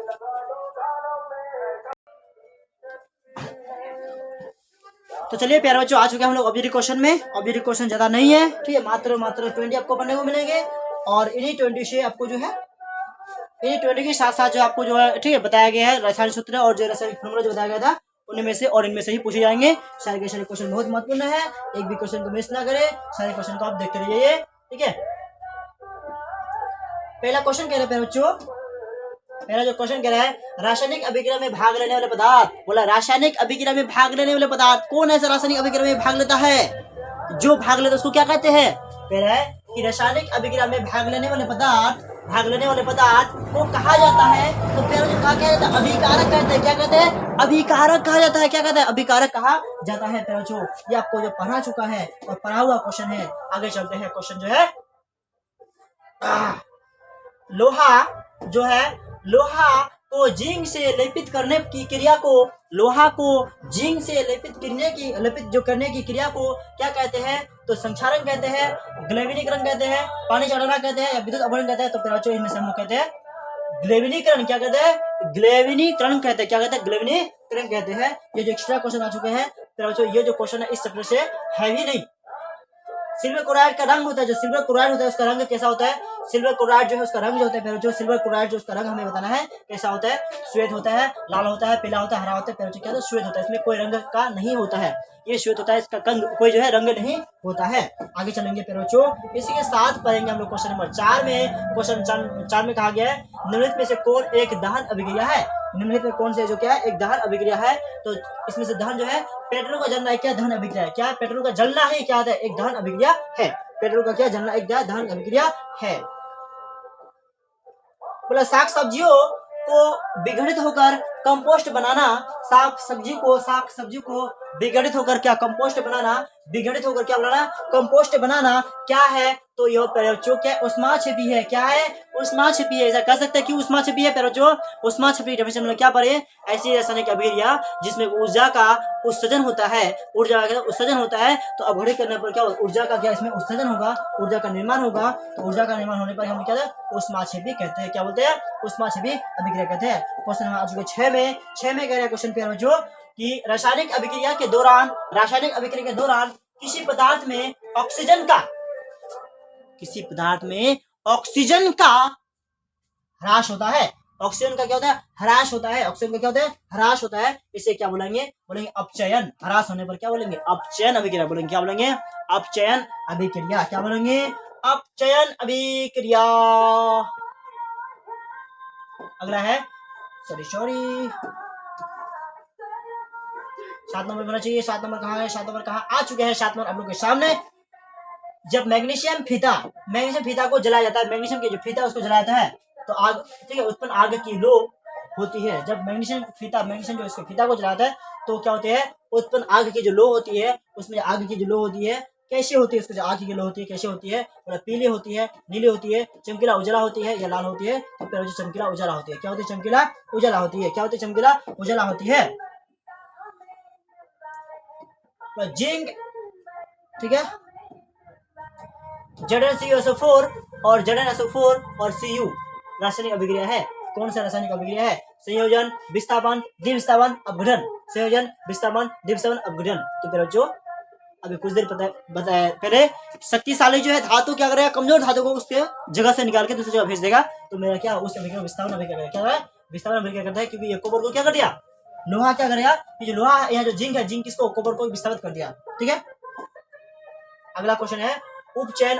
तो चलिए प्यारे बच्चों आ चुके हैं हम लोग ऑब्जेक्टिव क्वेश्चन में। ऑब्जेक्टिव क्वेश्चन ज्यादा नहीं है, ठीक है, मात्र 20 आपको पढ़ने को मिलेंगे। और इन्हीं 20 से आपको जो है इन्हीं 20 के साथ साथ जो आपको जो है, ठीक है, बताया गया है रासायनिक सूत्र और जो रासायनिक फॉर्मूला जो बताया गया था उनमें से और इनमें से ही पूछे जाएंगे। सारे के सारे क्वेश्चन बहुत महत्वपूर्ण है, एक भी क्वेश्चन को मिस ना करें, सारे क्वेश्चन को आप देखते रहिए, ठीक है। पहला क्वेश्चन कह रहे हैं बच्चों, पहला जो क्वेश्चन कह रहा है रासायनिक अभिक्रिया में भाग लेने वाले पदार्थ, बोला रासायनिक अभिक्रिया में भाग लेने वाले पदार्थ कौन ऐसा रासायनिक अभिक्रिया में भाग लेता है? जो भाग लेता है उसको क्या कहते हैं? कह रहा है कि रासायनिक अभिक्रिया में भाग लेने वाले पदार्थ को कहा जाता है। तो फिर कहा जाता है अभिकारक कहते हैं। क्या कहते हैं? अभिकारक कहा जाता है। क्या कहते हैं? अभिकारक कहा जाता है। फिर जो ये आपको जो पढ़ा चुका है और पढ़ा हुआ क्वेश्चन है। आगे चलते हैं। क्वेश्चन जो है लोहा को जिंक से लेपित करने की क्रिया को, लोहा को जिंक से लेपित करने की क्रिया को क्या कहते हैं? तो संक्षारण कहते हैं, ग्लेविनीकरण कहते हैं, पानी चढ़ाना कहते हैं या विद्युत अपहरण कहते हैं। तो फिर बच्चों इनमें से हम लोग कहते हैं ग्लेविनीकरण। क्या कहते हैं? ग्लेविनीकरण कहते हैं। क्या कहते हैं? ग्लेविनीकरण कहते हैं। ये जो एक्स्ट्रा क्वेश्चन आ चुके हैं फिर बच्चों, ये जो क्वेश्चन है इस चैप्टर से है ही नहीं। सिल्वर क्लोराइड का रंग होता है, जो सिल्वर क्लोराइड होता है उसका रंग कैसा होता है? सिल्वर क्लोराइड जो है उसका रंग जो होता है, फिर जो सिल्वर क्लोराइड जो उसका रंग हमें बताना है कैसा होता है। श्वेत होता है, लाल होता है, पीला होता है, हरा होता है, फिर क्या होता है? श्वेत होता है। इसमें कोई रंग का नहीं होता है, ये श्वेत होता है, इसका कोई जो है रंग नहीं होता है। आगे चलेंगे फिर बच्चों, इसी के साथ पढ़ेंगे हम लोग क्वेश्चन नंबर 4 में। क्वेश्चन 4 में कहा गया है निम्नलिखित में से कौन एक दहन अभिक्रिया है? निम्नलिखित में कौन से जो क्या है एक दहन अभिक्रिया है? तो इसमें से दहन जो है पेट्रोल का जलना क्या दहन अभिक्रिया है? क्या पेट्रोल का जलना ही क्या है? एक दहन अभिक्रिया है। पेट्रोल का क्या जलना एक दहन अभिक्रिया है। बोला साग सब्जियों को विघटित होकर कंपोस्ट बनाना, साग सब्जी को विघटित होकर क्या कंपोस्ट बनाना, विघटित होकर क्या बनाना? कंपोस्ट बनाना क्या है? तो यह बच्चों क्या उष्मा छिपी है। क्या है? उष्मा छिपी है। ऐसा कह सकते हैं कि उष्मा छिपी है। बच्चों उष्मा छिपी डेफिनेशन में क्या पढ़े? ऐसी रासायनिक अभिक्रिया जिसमें ऊर्जा का उत्सर्जन होता है, ऊर्जा का उत्सर्जन होता है। तो अपघटित करने पर क्या ऊर्जा का क्या इसमें उत्सर्जन होगा, ऊर्जा का निर्माण होगा। तो ऊर्जा का निर्माण होने पर हम क्या उष्मा छिपी कहते हैं। क्या बोलते हैं? उष्मा छिपी अभिक्रिया कहते हैं। क्वेश्चन नंबर आज 6 में कह रहे हैं क्वेश्चन पे जो कि रासायनिक अभिक्रिया के दौरान किसी पदार्थ में ऑक्सीजन का, किसी पदार्थ में ऑक्सीजन का ह्रास होता है, ऑक्सीजन का क्या होता है, ह्रास होता है, ऑक्सीजन का क्या होता है, ह्रास होता है, इसे क्या बोलेंगे, बोलेंगे अपचयन। ह्रास होने पर क्या बोलेंगे, अपचयन अभिक्रिया बोलेंगे, क्या बोलेंगे, अपचयन अभिक्रिया, क्या बोलेंगे, अपचयन अभिक्रिया। अगला है सॉरी 7 नंबर होना चाहिए, 7 नंबर कहाँ है, 7 नंबर कहाँ आ चुके हैं, 7 नंबर आप लोग के सामने। जब मैग्नीशियम फीता को जलाया जाता है, मैग्नीशियम की जो फीता उसको जलाया जाता है तो आग, ठीक है, उत्पन्न आग की लो होती है। जब मैग्नीशियम जो इसको फीता को जलाता है तो क्या होते हैं, उत्पन्न आग की जो लो होती है, उसमें आग की जो लो होती है कैसे होती है, उसको जो आग की लो होती है कैसे होती है, पीली होती है, नीली होती है, चमकीला उजला होती है या लाल होती है, तो फिर चमकीला उजला होती है। क्या होती है, चमकीला उजला होती है, क्या होती है, चमकीला उजला होती है। जिंक, ठीक है, ZnCuSO4 और ZnSO4 और Cu रासायनिक अभिक्रिया है। कौन सा रासायनिक अभिक्रिया है, संयोजन, विस्थापन, द्विविस्थापन, अपघटन, संयोजन, विस्थापन, द्विविस्थापन, अपघटन। तो फिर जो अभी कुछ देर बताया पहले, शक्तिशाली जो है धातु क्या करेगा, कमजोर धातु को उसके जगह से निकाल के दूसरी जगह भेज देगा, तो मेरा क्या उस अभिक्रिया विस्थापन अभिक्रिया क्या है, विस्थापन अभिक्रिया करता है, क्योंकि ये कोबर को क्या कर दिया, लोहा क्या करेगा, ये जो लोहा यहाँ जो जिंक है, जिंक किसको, कोबर को विस्थापित कर दिया, ठीक है। अगला क्वेश्चन है, उपचयन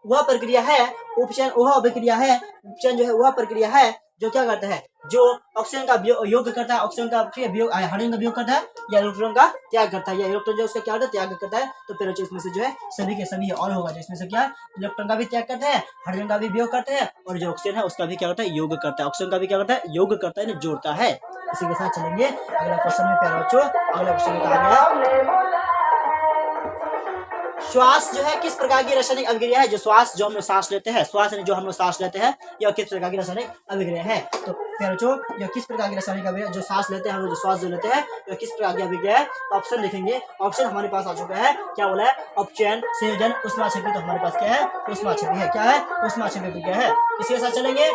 वह प्रक्रिया है, उपचयन वह अभिक्रिया है, उपचयन जो है वह प्रक्रिया है जो क्या करता है, जो ऑक्सीजन का योग करता है, ऑक्सीजन का हाइड्रोजन का वियोग करता है, या इलेक्ट्रॉन का त्याग करता है, या इलेक्ट्रॉन जो उसका क्या करता है, त्याग करता है। तो फिर इसमें से जो है सभी के सभी और होगा, जिसमें से क्या इलेक्ट्रॉन का भी त्याग करता है, हाइड्रोजन का भी वियोग करते हैं, और जो ऑक्सीजन है उसका भी क्या करता है, योग करता है, ऑक्सीजन का भी क्या करता है, योग करता है, जोड़ता है। इसी के साथ चलेंगे अगला क्वेश्चन में प्यारे बच्चों। अगला क्वेश्चन में कहा गया, श्वास जो है किस प्रकार की रासायनिक अभिक्रिया है, जो श्वास जो हम लोग सांस लेते हैं, श्वास जो हम लोग सांस लेते हैं, यह किस प्रकार की रासायनिक अभिक्रिया है। तो प्यारे बच्चों, यह किस प्रकार की रासायनिक अभिक्रिया, जो सांस लेते हैं हम लोग, जो श्वास जो लेते हैं, यह किस प्रकार की अभिक्रिया है। तो ऑप्शन लिखेंगे, ऑप्शन हमारे पास आ चुका है, क्या बोला है, अपचयन, संयोजन, ऊष्माक्षेपी। तो हमारे पास क्या है, ऊष्माक्षेपी है, क्या है, ऊष्माक्षेपी अभिक्रिया है। इसके साथ चलेंगे,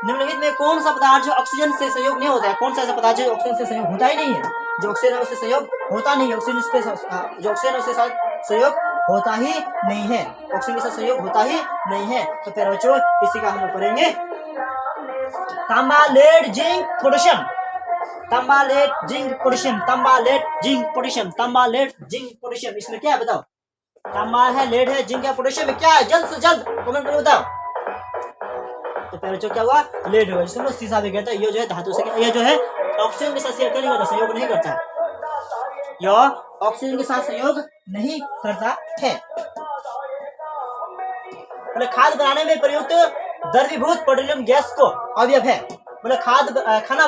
निम्नलिखित में कौन सा पदार्थ जो ऑक्सीजन से संयोग नहीं होता है, कौन सा ऐसा पदार्थ जो ऑक्सीजन से संयोग होता ही नहीं है, जो ऑक्सीजन है उससे संयोग होता नहीं है, ऑक्सीजन जो ऑक्सीजन है उससे संयोग होता ही नहीं है, ऑक्सीजन के साथ संयोग होता ही नहीं है। तो फिर बच्चों इसी का हम लोग पढ़ेंगे, तांबा, लेड, जिंक, पोटेशियम, तांबा, लेड, जिंक, पोटेशियम, तांबा, लेड, जिंक, पोटेशियम, तांबा, लेड, जिंक, पोटेशियम। इसमें क्या है बताओ, तांबा है, लेड है, जिंक है, पोटेशियम है, क्या है, जल्द से जल्द कमेंट करके बताओ। तो पहले जो क्या हुआ, लेड हुआ, जिसको शीशा भी कहता है, ये जो है धातु से, ये जो है ऑक्सीजन के साथ संयोग नहीं करता, संयोग नहीं करता, यह ऑक्सीजन के साथ संयोग नहीं करता है। बोले खाद बनाने में प्रयुक्त द्रवीभूत पेट्रोलियम गैस को अवयव है, बोले खाना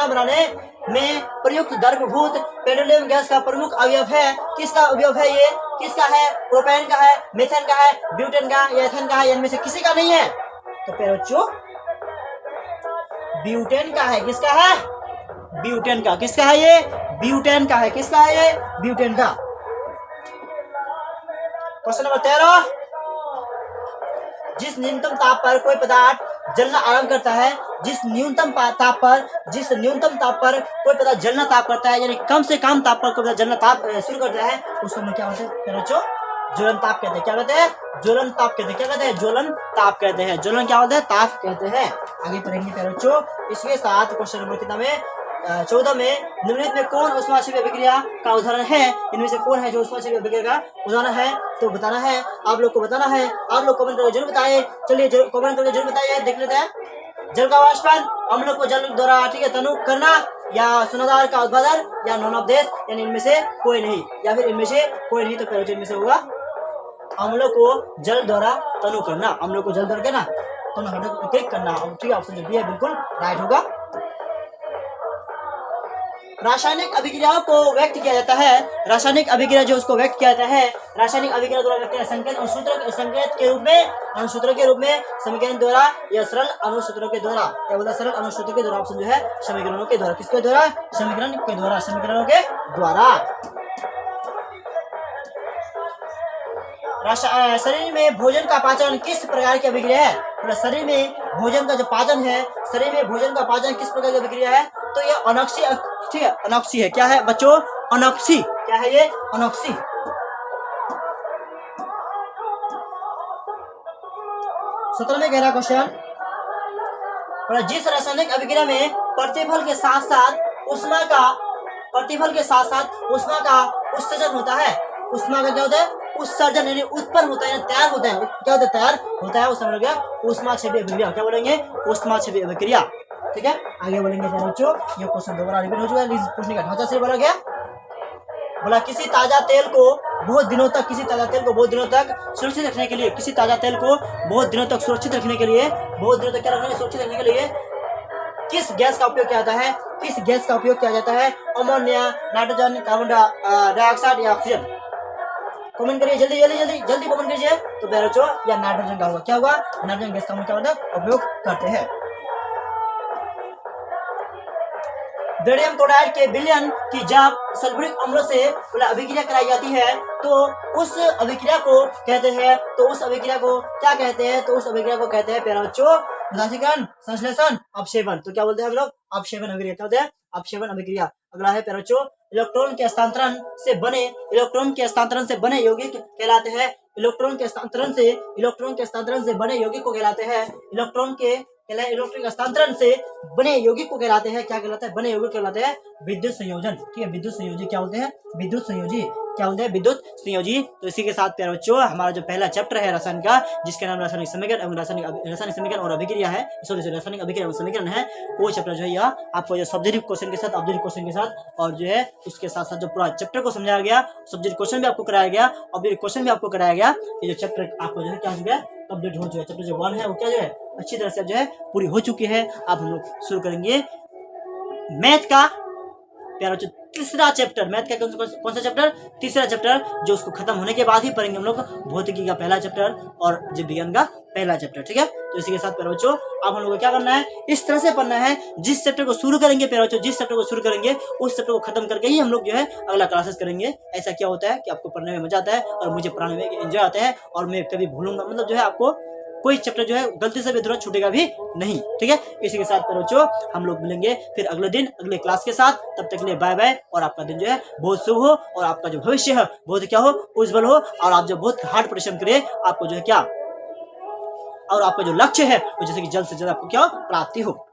बनाने में प्रयुक्त द्रवीभूत पेट्रोलियम गैस का प्रमुख अवयव है, किसका अवयव है, ये किसका है, प्रोपेन का है, मेथेन का है, ब्यूटेन का, या एथेन का है, इनमें से किसी का नहीं है। तो फिर बच्चों ब्यूटेन का है, किसका है, ब्यूटेन का, किसका है ये, ब्यूटेन का है, किसका है ये, ब्यूटेन का। क्वेश्चन नंबर 13, जिस न्यूनतम ताप पर कोई पदार्थ जलना आरंभ करता है, जिस न्यूनतम ताप पर कोई पदार्थ जलना ताप करता है, यानी कम से कम ताप पर कोई पदार्थ जलना ताप शुरू करता है, उसको हम क्या होते हैं बच्चों, ज्वलन ताप कहते हैं। क्या कहते हैं, ज्वलन ताप कहते हैं, क्या कहते हैं, ज्वलन ताप कहते हैं, ज्वलन क्या होता है, ताप कहते हैं। आगे पढ़ेंगे प्यारे बच्चों। इसके साथ क्वेश्चन नंबर कितना में, 14 में, निम्नलिखित में कौन ऊष्माक्षेपी अभिक्रिया का उदाहरण है, इनमें से कौन है जो ऊष्माक्षेपी अभिक्रिया का उदाहरण है। तो बताना है, आप लोग को बताना है, आप लोग कमेंट करके जरूर बताइए। चलिए कमेंट करके जरूर बताइए, देख लेते हैं। जल का वाष्पन, अम्लों को जल द्वारा, ठीक है, तनु करना, या सुनादार का उत्पादन, या नॉन ऑफ दिस, यानी इनमें से कोई नहीं, या फिर इनमें से कोई नहीं। तो पहले इनमें से होगा अम्लों को जल द्वारा तनु करना, अम्लों को जल द्वारा क्या ना तनु क्लिक करना, ठीक है, ऑप्शन जो बी है बिल्कुल राइट होगा। रासायनिक अभिक्रियाओं को व्यक्त किया जाता है, रासायनिक अभिक्रिया जो उसको व्यक्त किया जाता है, रासायनिक अभिक्रिया द्वारा व्यक्त किया संकेत अनुसूत्र संकेत के रूप में, अनुसूत्र के रूप में, समीकरण द्वारा, या सरल अनुसूत्रों के द्वारा, या बोला सरल अनुसूत्रों के द्वारा, ऑप्शन जो है समीकरणों के द्वारा, किसके द्वारा, समीकरण के द्वारा, समीकरणों के द्वारा। शरीर में भोजन का पाचन किस प्रकार की अभिक्रिया है, शरीर में भोजन का जो पाचन है, शरीर में भोजन का पाचन किस प्रकार की अभिक्रिया है। तो ये अनोक्सी, ठीक है, अनोक्सी है, क्या है बच्चों, अनोक्सी, क्या है ये, अनोक्सी। 17 में कह रहा क्वेश्चन, जिस रासायनिक अभिक्रिया में प्रतिफल के साथ साथ उष्मा का उत्सर्जन होता है, उष्मा का क्या होता है, उत्सर्जन यानी उत्पन्न होता है, तैयार होता है, क्या होता है, तैयार होता है, उसमें क्या, ऊष्माक्षेपी अभिक्रिया, क्या बोलेंगे, ऊष्माक्षेपी अभिक्रिया। ठीक है, आगे बोलेंगे बच्चों, ये क्वेश्चन दोबारा रिपीट हो चुका है, पूछने का ढांचा से बोला गया, बोला किसी ताजा तेल को बहुत दिनों तक सुरक्षित रखने के लिए, किसी ताजा तेल को बहुत दिनों तक सुरक्षित रखने के लिए, सुरक्षित रखने के लिए किस गैस का उपयोग किया जाता है, किस गैस का उपयोग किया जाता है, अमोनिया, नाइट्रोजन, कार्बन डाइऑक्साइड या ऑक्सीजन। कमेंट करिए जल्दी कमेंट कीजिए। तो प्यारे बच्चों, या नाइट्रोजन का होगा, क्या होगा, नाइट्रोजन गैस का हम क्या उपयोग करते हैं। बेरियम क्लोराइड के विलयन की जब सल्फ्यूरिक अम्ल से अभिक्रिया कराई जाती है तो उस अभिक्रिया को कहते हैं, तो उस अभिक्रिया को क्या कहते हैं, तो उस अभिक्रिया को कहते हैं प्यारे बच्चों उदासीकरण, संश्लेषण, अपक्षेपण। तो क्या बोलते हैं हम लोग, अपक्षेपण अभिक्रिया, क्या होता है, अपक्षेपण अभिक्रिया। अगला है प्यारे बच्चों, इलेक्ट्रॉन के हस्तांतरण से बने यौगिक कहलाते हैं, इलेक्ट्रॉन के हस्तांतरण से बने यौगिक को कहलाते हैं, इलेक्ट्रॉनिक हस्तांतरण से बने यौगिक को कहलाते हैं, क्या कहलाता है, बने यौगिक कहलाते हैं विद्युत संयोजन। ठीक है, विद्युत संयोजी क्या होते हैं, विद्युत संयोजी क्या होते हैं, विद्युत संयोजी। तो इसी के साथ प्यारे बच्चों हमारा जो पहला चैप्टर है रसायन का, जिसका नाम रासायनिक समीकरण एवं रासायनिक समीकरण और अभिक्रिया है, रासायनिक अभिक्रिया एवं समीकरण है, वो चैप्टर जो है यह आपको जो सब्जेक्टिव क्वेश्चन के साथ, ऑब्जेक्टिव क्वेश्चन के साथ, और जो है उसके साथ साथ जो पूरा चैप्टर को समझाया गया, सब्जेक्टिव क्वेश्चन भी आपको कराया गया, ऑब्जेक्टिव क्वेश्चन भी आपको कराया गया। ये जो चैप्टर आपको जो है क्या हो गया, कंप्लीट हो चुका है। चैप्टर जो 1 है वो क्या जो है अच्छी तरह से जो है पूरी हो चुकी है। अब हम लोग शुरू करेंगे मैथ का प्यारा बच्चों तीसरा चैप्टर। मैथ का कौन सा चैप्टर, तीसरा चैप्टर, जो उसको खत्म होने के बाद ही पढ़ेंगे हम लोग भौतिकी का पहला चैप्टर और जीव विज्ञान का पहला चैप्टर। ठीक है, तो इसी के साथ प्यारे बच्चों अब हम लोग को क्या करना है, इस तरह से पढ़ना है, जिस चैप्टर को शुरू करेंगे प्यारे बच्चों, जिस चैप्टर को शुरू करेंगे उस चैप्टर को खत्म करके ही हम लोग जो है अगला क्लासेस करेंगे। ऐसा क्या होता है कि आपको पढ़ने में मजा आता है और मुझे पढ़ाने में एंजॉय आता है, और मैं कभी भूलूंगा, मतलब जो है आपको कोई चैप्टर जो है गलती से भी अधूरा छूटेगा भी नहीं। ठीक है, इसी के साथ बच्चों हम लोग मिलेंगे फिर अगले दिन अगले क्लास के साथ। तब तक के लिए बाय बाय, और आपका दिन जो है बहुत शुभ हो, और आपका जो भविष्य है बहुत क्या हो, उज्जवल हो, और आप जो बहुत हार्ड परिश्रम करें, आपको जो है क्या, और आपका जो लक्ष्य है वो जैसे कि जल्द से जल्द आपको क्या प्राप्ति हो।